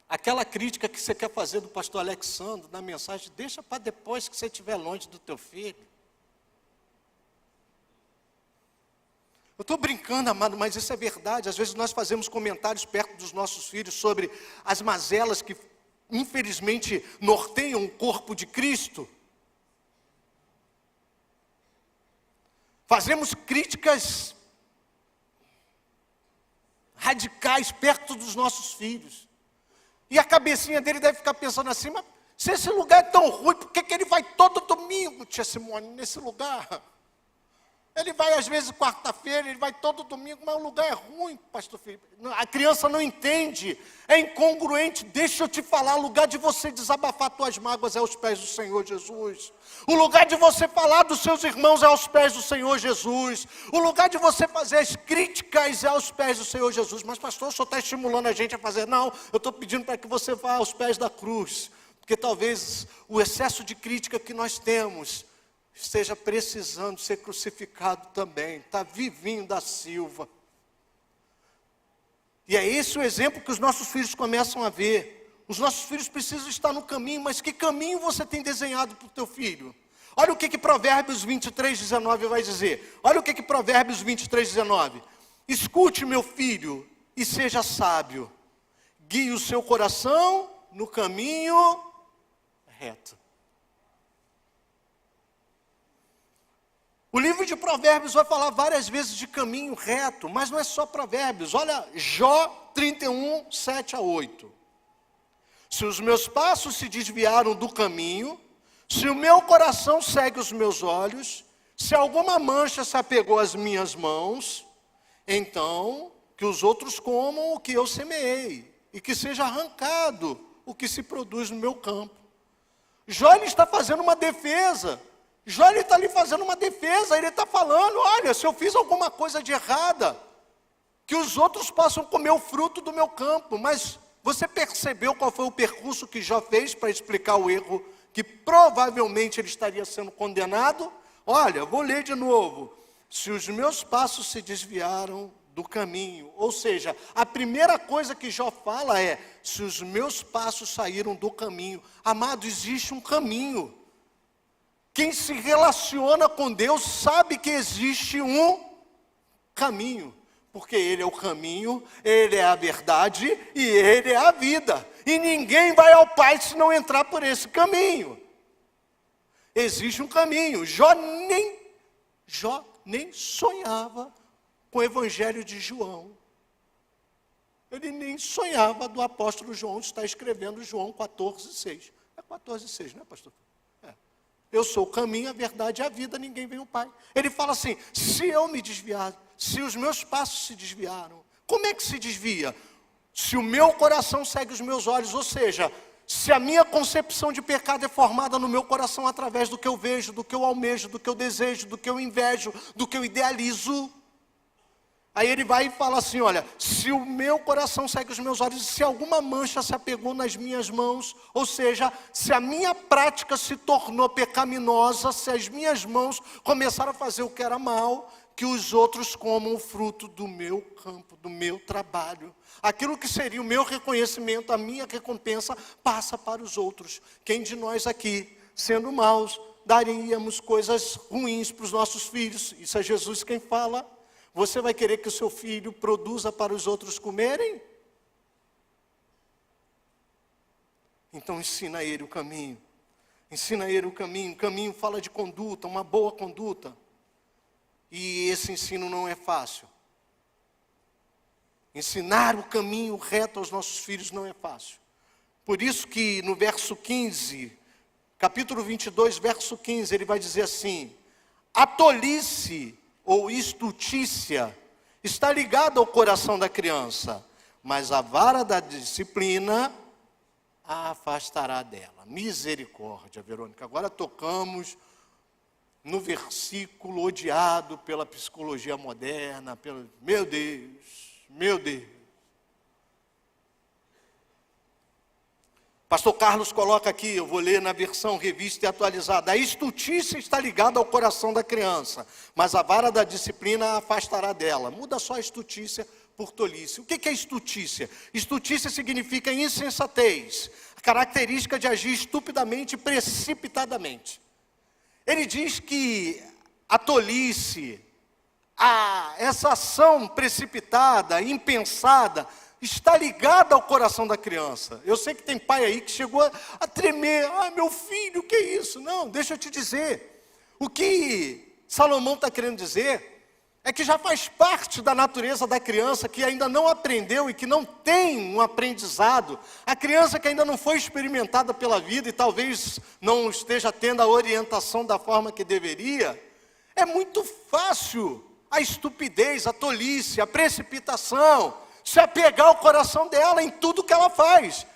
Aquela crítica que você quer fazer do pastor Alexandre na mensagem, deixa para depois que você estiver longe do teu filho. Eu estou brincando, amado, mas isso é verdade. Às vezes nós fazemos comentários perto dos nossos filhos sobre as mazelas que, infelizmente, norteiam o corpo de Cristo. Fazemos críticas radicais perto dos nossos filhos. E a cabecinha dele deve ficar pensando assim, mas se esse lugar é tão ruim, por que ele vai todo domingo, tia Simone, nesse lugar? Ele vai às vezes quarta-feira, ele vai todo domingo, mas o lugar é ruim, pastor Felipe. A criança não entende, é incongruente. Deixa eu te falar, o lugar de você desabafar tuas mágoas é aos pés do Senhor Jesus. O lugar de você falar dos seus irmãos é aos pés do Senhor Jesus. O lugar de você fazer as críticas é aos pés do Senhor Jesus. Mas pastor, o senhor está estimulando a gente a fazer? Não, eu estou pedindo para que você vá aos pés da cruz. Porque talvez o excesso de crítica que nós temos esteja precisando ser crucificado também. Está vivinho da Silva. E é esse o exemplo que os nossos filhos começam a ver. Os nossos filhos precisam estar no caminho, mas que caminho você tem desenhado para o teu filho? Olha o que Provérbios 23, 19 vai dizer. Olha o que Provérbios 23, 19. Escute, meu filho, e seja sábio. Guie o seu coração no caminho reto. O livro de Provérbios vai falar várias vezes de caminho reto, mas não é só Provérbios. Olha, Jó 31, 7 a 8. Se os meus passos se desviaram do caminho, se o meu coração segue os meus olhos, se alguma mancha se apegou às minhas mãos, então que os outros comam o que eu semeei, e que seja arrancado o que se produz no meu campo. Jó ele está fazendo uma defesa. Jó ele está ali fazendo uma defesa, ele está falando, olha, se eu fiz alguma coisa de errada, que os outros possam comer o fruto do meu campo. Mas você percebeu qual foi o percurso que Jó fez para explicar o erro, que provavelmente ele estaria sendo condenado? Olha, vou ler de novo. Se os meus passos se desviaram do caminho, ou seja, a primeira coisa que Jó fala é, se os meus passos saíram do caminho. Amado, existe um caminho. Quem se relaciona com Deus sabe que existe um caminho, porque Ele é o caminho, Ele é a verdade e Ele é a vida. E ninguém vai ao Pai se não entrar por esse caminho. Existe um caminho. Jó nem sonhava com o Evangelho de João. Ele nem sonhava do apóstolo João estar escrevendo João 14:6. É 14:6, não é, pastor? Eu sou o caminho, a verdade e a vida, ninguém vem ao Pai. Ele fala assim, se eu me desviar, se os meus passos se desviaram, como é que se desvia? Se o meu coração segue os meus olhos, ou seja, se a minha concepção de pecado é formada no meu coração através do que eu vejo, do que eu almejo, do que eu desejo, do que eu invejo, do que eu idealizo. Aí ele vai e fala assim, olha, se o meu coração segue os meus olhos, se alguma mancha se apegou nas minhas mãos, ou seja, se a minha prática se tornou pecaminosa, se as minhas mãos começaram a fazer o que era mal, que os outros comam o fruto do meu campo, do meu trabalho. Aquilo que seria o meu reconhecimento, a minha recompensa, passa para os outros. Quem de nós aqui, sendo maus, daríamos coisas ruins para os nossos filhos? Isso é Jesus quem fala. Você vai querer que o seu filho produza para os outros comerem? Então ensina ele o caminho. Ensina ele o caminho. O caminho fala de conduta, uma boa conduta. E esse ensino não é fácil. Ensinar o caminho reto aos nossos filhos não é fácil. Por isso que no verso 15, capítulo 22, verso 15, ele vai dizer assim, a tolice ou estultícia está ligada ao coração da criança, mas a vara da disciplina a afastará dela. Misericórdia, Verônica. Agora tocamos no versículo odiado pela psicologia moderna, meu Deus, meu Deus. Pastor Carlos coloca aqui, eu vou ler na versão revista e atualizada: a estultícia está ligada ao coração da criança, mas a vara da disciplina a afastará dela. Muda só a estultícia por tolice. O que é estultícia? Estultícia significa insensatez, a característica de agir estupidamente e precipitadamente. Ele diz que a tolice, essa ação precipitada, impensada, está ligada ao coração da criança. Eu sei que tem pai aí que chegou a tremer. Meu filho, o que é isso? Não, deixa eu te dizer. O que Salomão está querendo dizer é que já faz parte da natureza da criança que ainda não aprendeu e que não tem um aprendizado. A criança que ainda não foi experimentada pela vida e talvez não esteja tendo a orientação da forma que deveria. É muito fácil a estupidez, a tolice, a precipitação se apegar ao coração dela em tudo que ela faz.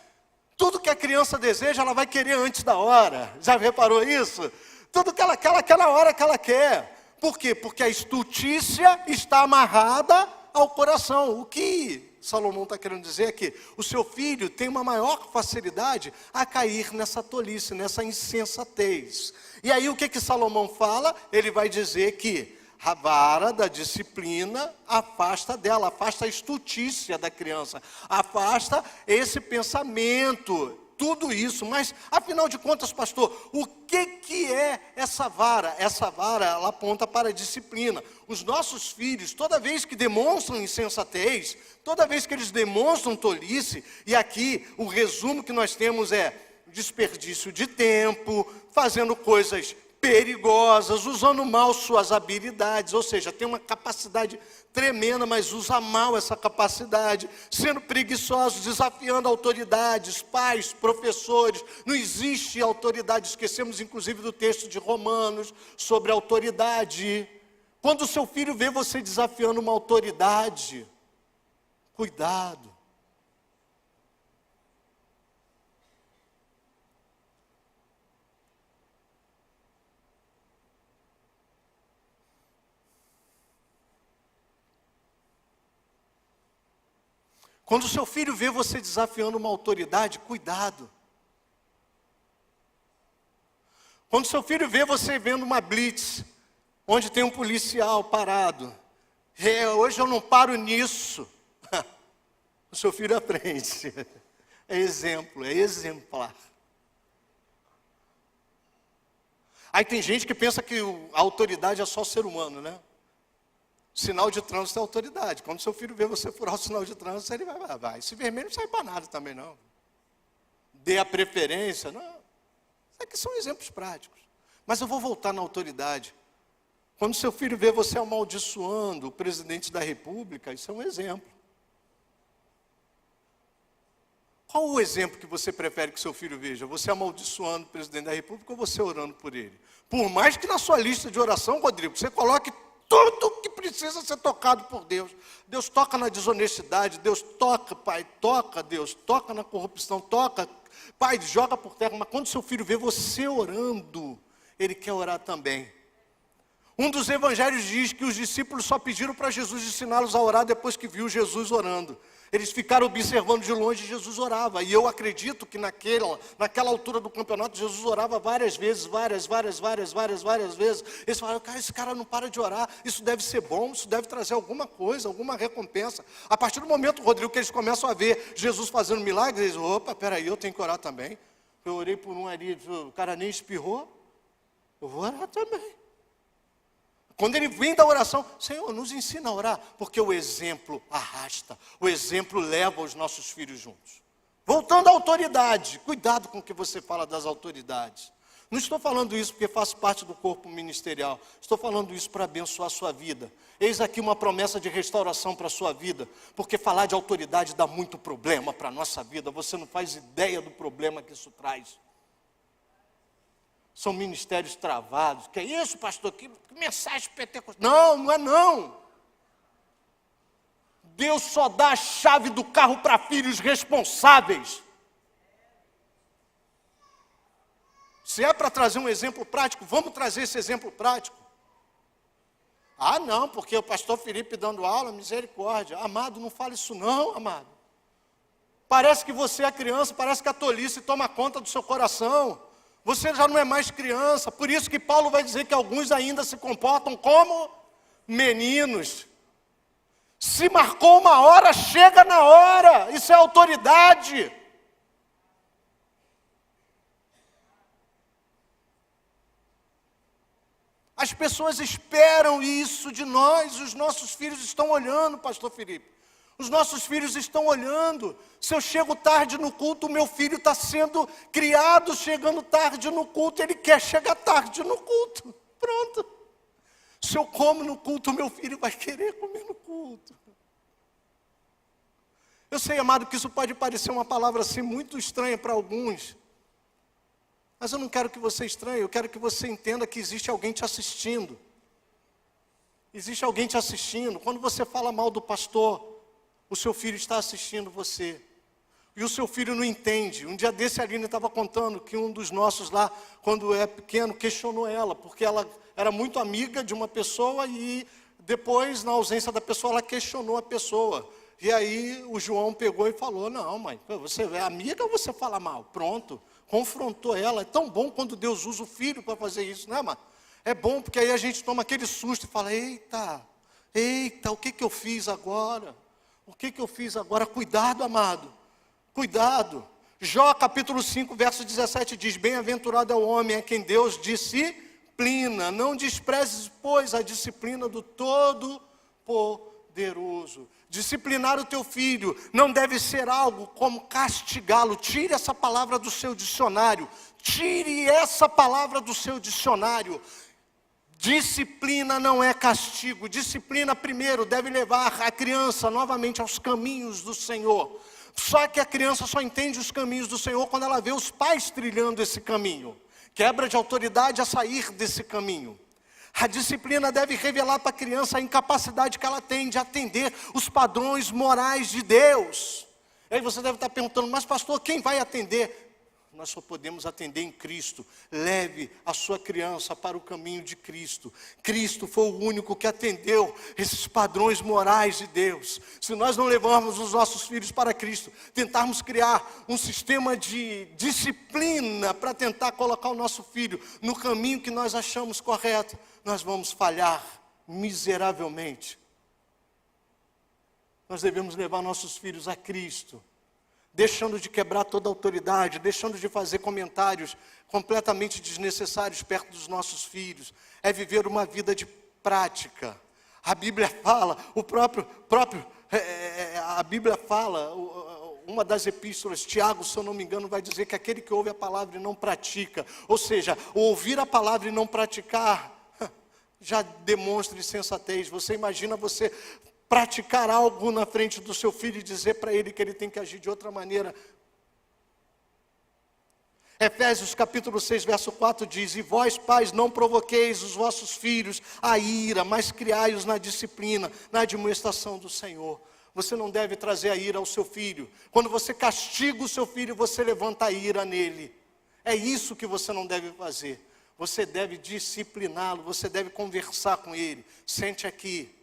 Tudo que a criança deseja, ela vai querer antes da hora. Já reparou isso? Tudo que ela quer na hora que ela quer. Por quê? Porque a estultícia está amarrada ao coração. O que Salomão está querendo dizer é que o seu filho tem uma maior facilidade a cair nessa tolice, nessa insensatez. E aí o que Salomão fala? Ele vai dizer que a vara da disciplina afasta dela, afasta a estultícia da criança, afasta esse pensamento, tudo isso. Mas, afinal de contas, pastor, o que é essa vara? Essa vara, ela aponta para a disciplina. Os nossos filhos, toda vez que demonstram insensatez, toda vez que eles demonstram tolice, e aqui o resumo que nós temos é desperdício de tempo, fazendo coisas perigosas, usando mal suas habilidades, ou seja, tem uma capacidade tremenda, mas usa mal essa capacidade, sendo preguiçosos, desafiando autoridades, pais, professores. Não existe autoridade, esquecemos inclusive do texto de Romanos sobre autoridade. Quando o seu filho vê você desafiando uma autoridade, cuidado. Quando o seu filho vê você desafiando uma autoridade, cuidado. Quando o seu filho vê você vendo uma blitz, onde tem um policial parado, hoje eu não paro nisso. O seu filho aprende. É exemplo, é exemplar. Aí tem gente que pensa que a autoridade é só ser humano, né? Sinal de trânsito é autoridade. Quando seu filho vê você furar o sinal de trânsito, ele vai. Esse vermelho não sai para nada também, não. Dê a preferência. Não. Isso aqui são exemplos práticos. Mas eu vou voltar na autoridade. Quando seu filho vê você amaldiçoando o presidente da República, isso é um exemplo. Qual o exemplo que você prefere que seu filho veja? Você amaldiçoando o presidente da República ou você orando por ele? Por mais que na sua lista de oração, Rodrigo, você coloque tudo que precisa ser tocado por Deus. Deus toca na desonestidade, Deus toca, Pai, toca, Deus, toca na corrupção, toca, Pai, joga por terra. Mas quando seu filho vê você orando, ele quer orar também. Um dos evangelhos diz que os discípulos só pediram para Jesus ensiná-los a orar depois que viu Jesus orando. Eles ficaram observando de longe e Jesus orava. E eu acredito que naquela altura do campeonato, Jesus orava várias vezes, várias vezes. Eles falaram, cara, esse cara não para de orar, isso deve ser bom, isso deve trazer alguma coisa, alguma recompensa. A partir do momento, Rodrigo, que eles começam a ver Jesus fazendo milagres, eles, opa, peraí, eu tenho que orar também. Eu orei por um ali, o cara nem espirrou, eu vou orar também. Quando ele vem da oração, Senhor, nos ensina a orar, porque o exemplo arrasta, o exemplo leva os nossos filhos juntos. Voltando à autoridade, cuidado com o que você fala das autoridades. Não estou falando isso porque faço parte do corpo ministerial, estou falando isso para abençoar a sua vida. Eis aqui uma promessa de restauração para a sua vida, porque falar de autoridade dá muito problema para a nossa vida, você não faz ideia do problema que isso traz. São ministérios travados. Que é isso, pastor? Que mensagem pentecostal? Não, não é não. Deus só dá a chave do carro para filhos responsáveis. Se é para trazer um exemplo prático, vamos trazer esse exemplo prático. Ah, não, porque o pastor Felipe dando aula, misericórdia. Amado, não fale isso não, amado. Parece que você é criança, parece que a tolice toma conta do seu coração. Você já não é mais criança. Por isso que Paulo vai dizer que alguns ainda se comportam como meninos. Se marcou uma hora, chega na hora. Isso é autoridade. As pessoas esperam isso de nós. Os nossos filhos estão olhando, pastor Felipe. Os nossos filhos estão olhando. Se eu chego tarde no culto, o meu filho está sendo criado chegando tarde no culto. Ele quer chegar tarde no culto. Pronto. Se eu como no culto, o meu filho vai querer comer no culto. Eu sei, amado, que isso pode parecer uma palavra assim muito estranha para alguns. Mas eu não quero que você estranhe. Eu quero que você entenda que existe alguém te assistindo. Existe alguém te assistindo. Quando você fala mal do pastor, o seu filho está assistindo você. E o seu filho não entende. Um dia desse a Aline estava contando que um dos nossos lá, quando é pequeno, questionou ela, porque ela era muito amiga de uma pessoa e depois, na ausência da pessoa, ela questionou a pessoa. E aí o João pegou e falou, não, mãe, você é amiga ou você fala mal? Pronto, confrontou ela. É tão bom quando Deus usa o filho para fazer isso, né, mãe? É bom porque aí a gente toma aquele susto e fala, eita, o que eu fiz agora? O que eu fiz agora? Cuidado, amado. Cuidado. Jó capítulo 5, verso 17 diz, bem-aventurado é o homem a quem Deus disciplina. Não desprezes, pois, a disciplina do Todo-Poderoso. Disciplinar o teu filho não deve ser algo como castigá-lo. Tire essa palavra do seu dicionário. Tire essa palavra do seu dicionário. Disciplina não é castigo. Disciplina, primeiro, deve levar a criança novamente aos caminhos do Senhor. Só que a criança só entende os caminhos do Senhor quando ela vê os pais trilhando esse caminho. Quebra de autoridade a sair desse caminho. A disciplina deve revelar para a criança a incapacidade que ela tem de atender os padrões morais de Deus. Aí você deve estar perguntando, mas pastor, quem vai atender? Nós só podemos atender em Cristo. Leve a sua criança para o caminho de Cristo. Cristo foi o único que atendeu esses padrões morais de Deus. Se nós não levarmos os nossos filhos para Cristo, tentarmos criar um sistema de disciplina para tentar colocar o nosso filho no caminho que nós achamos correto, nós vamos falhar miseravelmente. Nós devemos levar nossos filhos a Cristo, deixando de quebrar toda a autoridade, deixando de fazer comentários completamente desnecessários perto dos nossos filhos. É viver uma vida de prática. A Bíblia fala, a Bíblia fala, uma das epístolas, Tiago, se eu não me engano, vai dizer que aquele que ouve a palavra e não pratica, ou seja, ouvir a palavra e não praticar, já demonstra insensatez. Você imagina você praticar algo na frente do seu filho e dizer para ele que ele tem que agir de outra maneira. Efésios capítulo 6, verso 4 diz, e vós pais não provoqueis os vossos filhos a ira, mas criai-os na disciplina, na admoestação do Senhor. Você não deve trazer a ira ao seu filho. Quando você castiga o seu filho, você levanta a ira nele. É isso que você não deve fazer. Você deve discipliná-lo, você deve conversar com ele. Sente aqui.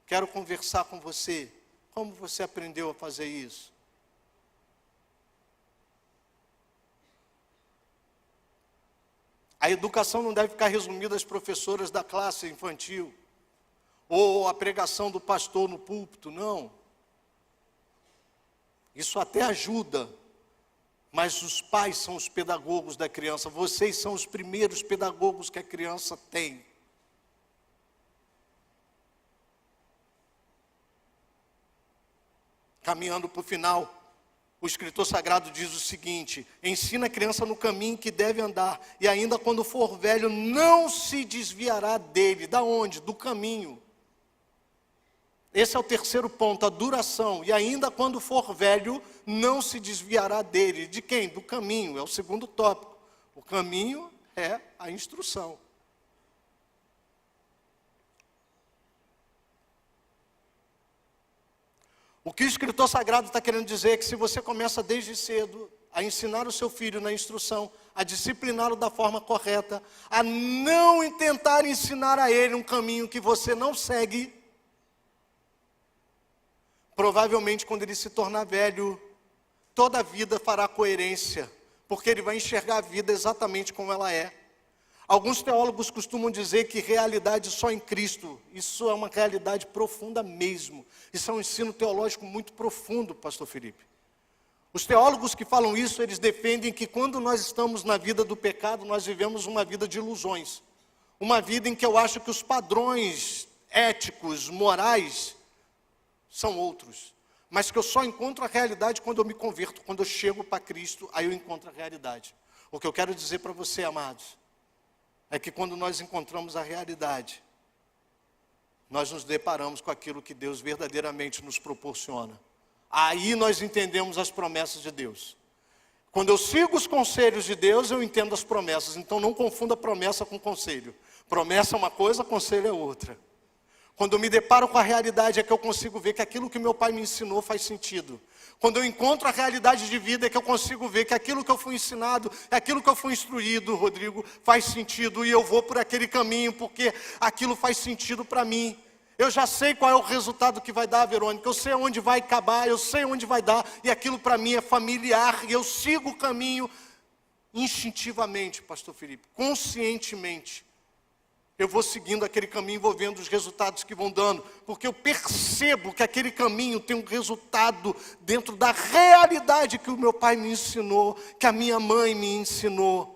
Quero conversar com você. Como você aprendeu a fazer isso? A educação não deve ficar resumida às professoras da classe infantil, ou a pregação do pastor no púlpito, não. Isso até ajuda, mas os pais são os pedagogos da criança. Vocês são os primeiros pedagogos que a criança tem. Caminhando para o final, o escritor sagrado diz o seguinte, ensina a criança no caminho que deve andar, e ainda quando for velho, não se desviará dele. Da onde? Do caminho. Esse é o terceiro ponto, a duração. E ainda quando for velho, não se desviará dele. De quem? Do caminho, é o segundo tópico. O caminho é a instrução. O que o escritor sagrado está querendo dizer é que se você começa desde cedo a ensinar o seu filho na instrução, a discipliná-lo da forma correta, a não tentar ensinar a ele um caminho que você não segue, provavelmente quando ele se tornar velho, toda a vida fará coerência, porque ele vai enxergar a vida exatamente como ela é. Alguns teólogos costumam dizer que realidade só em Cristo. Isso é uma realidade profunda mesmo. Isso é um ensino teológico muito profundo, pastor Felipe. Os teólogos que falam isso, eles defendem que quando nós estamos na vida do pecado, nós vivemos uma vida de ilusões. Uma vida em que eu acho que os padrões éticos, morais, são outros. Mas que eu só encontro a realidade quando eu me converto, quando eu chego para Cristo, aí eu encontro a realidade. O que eu quero dizer para você, amados, é que quando nós encontramos a realidade, nós nos deparamos com aquilo que Deus verdadeiramente nos proporciona. Aí nós entendemos as promessas de Deus. Quando eu sigo os conselhos de Deus, eu entendo as promessas. Então não confunda promessa com conselho. Promessa é uma coisa, conselho é outra. Quando eu me deparo com a realidade é que eu consigo ver que aquilo que meu pai me ensinou faz sentido. Quando eu encontro a realidade de vida é que eu consigo ver que aquilo que eu fui ensinado, aquilo que eu fui instruído, Rodrigo, faz sentido. E eu vou por aquele caminho porque aquilo faz sentido para mim. Eu já sei qual é o resultado que vai dar, Verônica. Eu sei onde vai acabar, eu sei onde vai dar. E aquilo para mim é familiar. E eu sigo o caminho instintivamente, pastor Felipe, conscientemente. Eu vou seguindo aquele caminho, vou vendo os resultados que vão dando, porque eu percebo que aquele caminho tem um resultado dentro da realidade que o meu pai me ensinou, que a minha mãe me ensinou.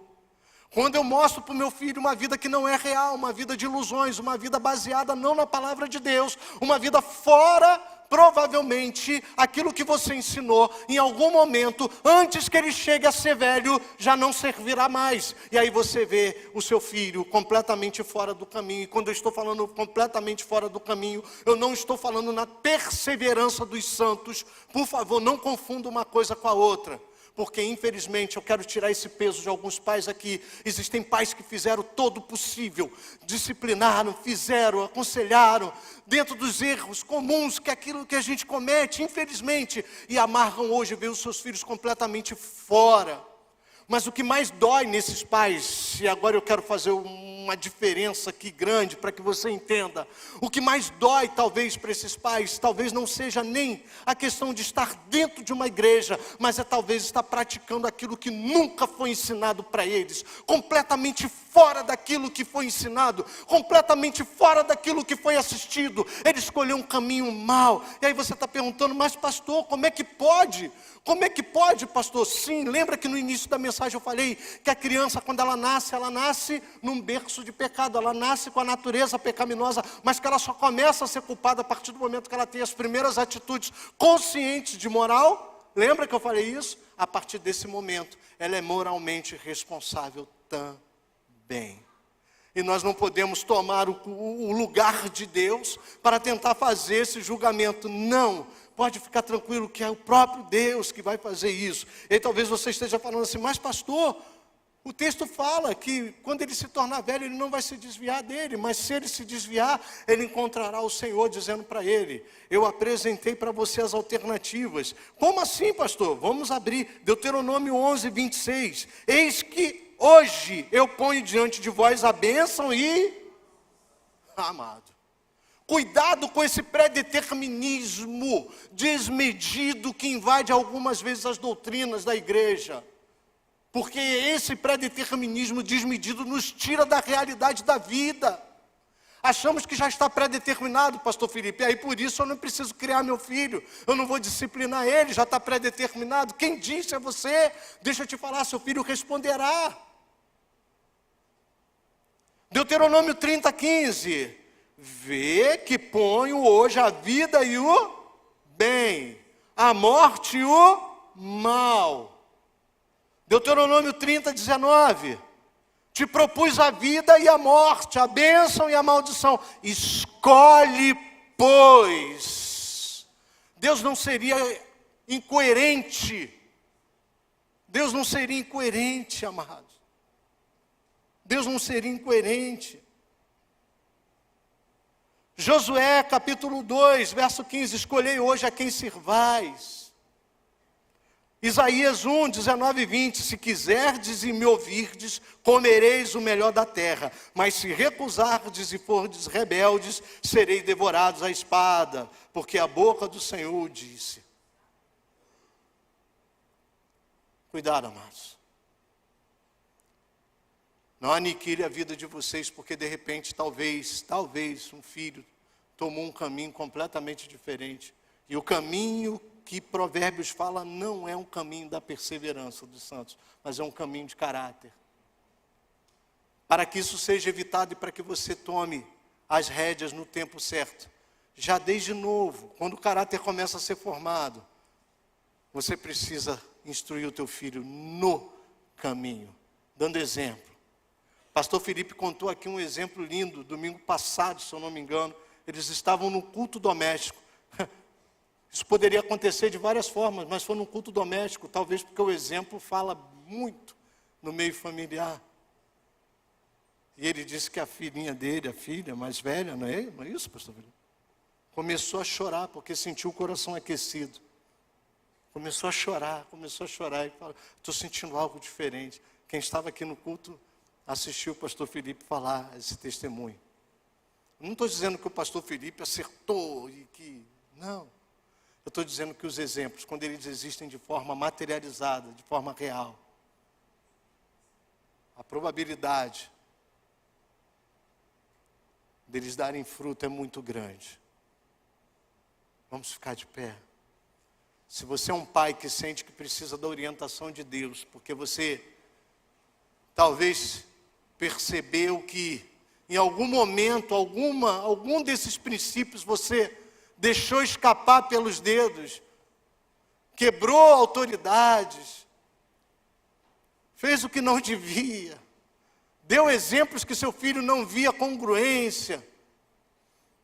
Quando eu mostro para o meu filho uma vida que não é real, uma vida de ilusões, uma vida baseada não na palavra de Deus, uma vida fora, provavelmente, aquilo que você ensinou, em algum momento, antes que ele chegue a ser velho, já não servirá mais. E aí você vê o seu filho completamente fora do caminho. E quando eu estou falando completamente fora do caminho, eu não estou falando na perseverança dos santos. Por favor, não confunda uma coisa com a outra. Porque infelizmente eu quero tirar esse peso de alguns pais aqui. Existem pais que fizeram todo o possível, disciplinaram, fizeram, aconselharam, dentro dos erros comuns que aquilo que a gente comete, infelizmente, e amargam hoje ver os seus filhos completamente fora. Mas o que mais dói nesses pais, e agora eu quero fazer uma diferença aqui grande para que você entenda. O que mais dói talvez para esses pais, talvez não seja nem a questão de estar dentro de uma igreja, mas é talvez estar praticando aquilo que nunca foi ensinado para eles. Completamente fora daquilo que foi ensinado, completamente fora daquilo que foi assistido. Ele escolheu um caminho mau. E aí você está perguntando, mas pastor, como é que pode? Como é que pode, pastor? Sim, lembra que no início da mensagem eu falei que a criança, quando ela nasce num berço de pecado, ela nasce com a natureza pecaminosa, mas que ela só começa a ser culpada a partir do momento que ela tem as primeiras atitudes conscientes de moral. Lembra que eu falei isso? A partir desse momento, ela é moralmente responsável também. E nós não podemos tomar o lugar de Deus para tentar fazer esse julgamento. Não. Pode ficar tranquilo que é o próprio Deus que vai fazer isso. E talvez você esteja falando assim, mas pastor, o texto fala que quando ele se tornar velho, ele não vai se desviar dele. Mas se ele se desviar, ele encontrará o Senhor dizendo para ele, eu apresentei para você as alternativas. Como assim, pastor? Vamos abrir Deuteronômio 11, 26. Eis que hoje eu ponho diante de vós a bênção e... Amado. Cuidado com esse pré-determinismo desmedido que invade algumas vezes as doutrinas da igreja. Porque esse pré-determinismo desmedido nos tira da realidade da vida. Achamos que já está pré-determinado, pastor Felipe, e aí por isso eu não preciso criar meu filho, eu não vou disciplinar ele, já está pré-determinado. Quem disse é você? Deixa eu te falar, seu filho responderá. Deuteronômio 30, 15. Vê que ponho hoje a vida e o bem, a morte e o mal. Deuteronômio 30, 19. Te propus a vida e a morte, a bênção e a maldição. Escolhe, pois. Deus não seria incoerente. Deus não seria incoerente, amados. Deus não seria incoerente. Josué capítulo 2, verso 15, escolhei hoje a quem sirvais. Isaías 1, 19 e 20, se quiserdes e me ouvirdes, comereis o melhor da terra, mas se recusardes e fordes rebeldes, serei devorados à espada, porque a boca do Senhor disse. Cuidado, amados. Não aniquile a vida de vocês, porque de repente, talvez, um filho tomou um caminho completamente diferente. E o caminho que Provérbios fala não é um caminho da perseverança dos santos, mas é um caminho de caráter. Para que isso seja evitado e para que você tome as rédeas no tempo certo. Já desde novo, quando o caráter começa a ser formado, você precisa instruir o teu filho no caminho, dando exemplo. Pastor Felipe contou aqui um exemplo lindo, domingo passado, se eu não me engano. Eles estavam no culto doméstico. Isso poderia acontecer de várias formas, mas foi no culto doméstico, talvez porque o exemplo fala muito no meio familiar. E ele disse que a filhinha dele, a filha mais velha, não é isso, pastor Felipe? Começou a chorar, porque sentiu o coração aquecido. Começou a chorar e falou, estou sentindo algo diferente. Quem estava aqui no culto assistiu o pastor Felipe falar esse testemunho. Não estou dizendo que o pastor Felipe acertou e que... Não. Eu estou dizendo que os exemplos, quando eles existem de forma materializada, de forma real, a probabilidade deles darem fruto é muito grande. Vamos ficar de pé. Se você é um pai que sente que precisa da orientação de Deus, porque você talvez percebeu que em algum momento, algum desses princípios você deixou escapar pelos dedos, quebrou autoridades, fez o que não devia, deu exemplos que seu filho não via congruência.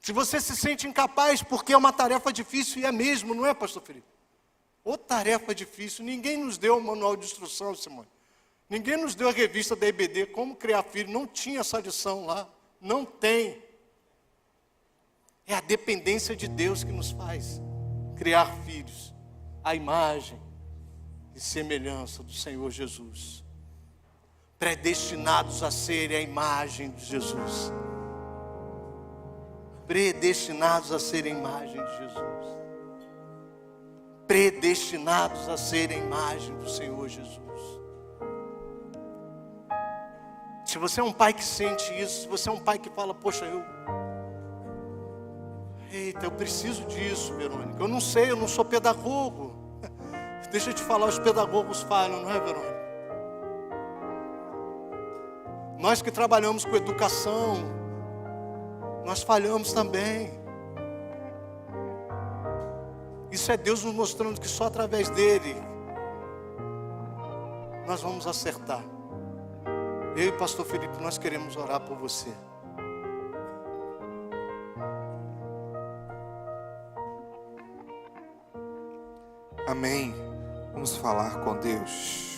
Se você se sente incapaz porque é uma tarefa difícil, e é mesmo, não é, pastor Felipe? Ô tarefa difícil, ninguém nos deu o manual de instrução, Simone. Ninguém nos deu a revista da EBD, como criar filho, não tinha essa lição lá, não tem. É a dependência de Deus que nos faz criar filhos, à imagem e semelhança do Senhor Jesus. Predestinados a serem a imagem de Jesus. Predestinados a serem a imagem de Jesus. Predestinados a serem a imagem do Senhor Jesus. Se você é um pai que sente isso, se você é um pai que fala, poxa, eu preciso disso, Verônica. Eu não sei, eu não sou pedagogo. Deixa eu te falar, os pedagogos falham, não é, Verônica? Nós que trabalhamos com educação, nós falhamos também. Isso é Deus nos mostrando que só através dele nós vamos acertar. Eu e o pastor Felipe, nós queremos orar por você. Amém. Vamos falar com Deus.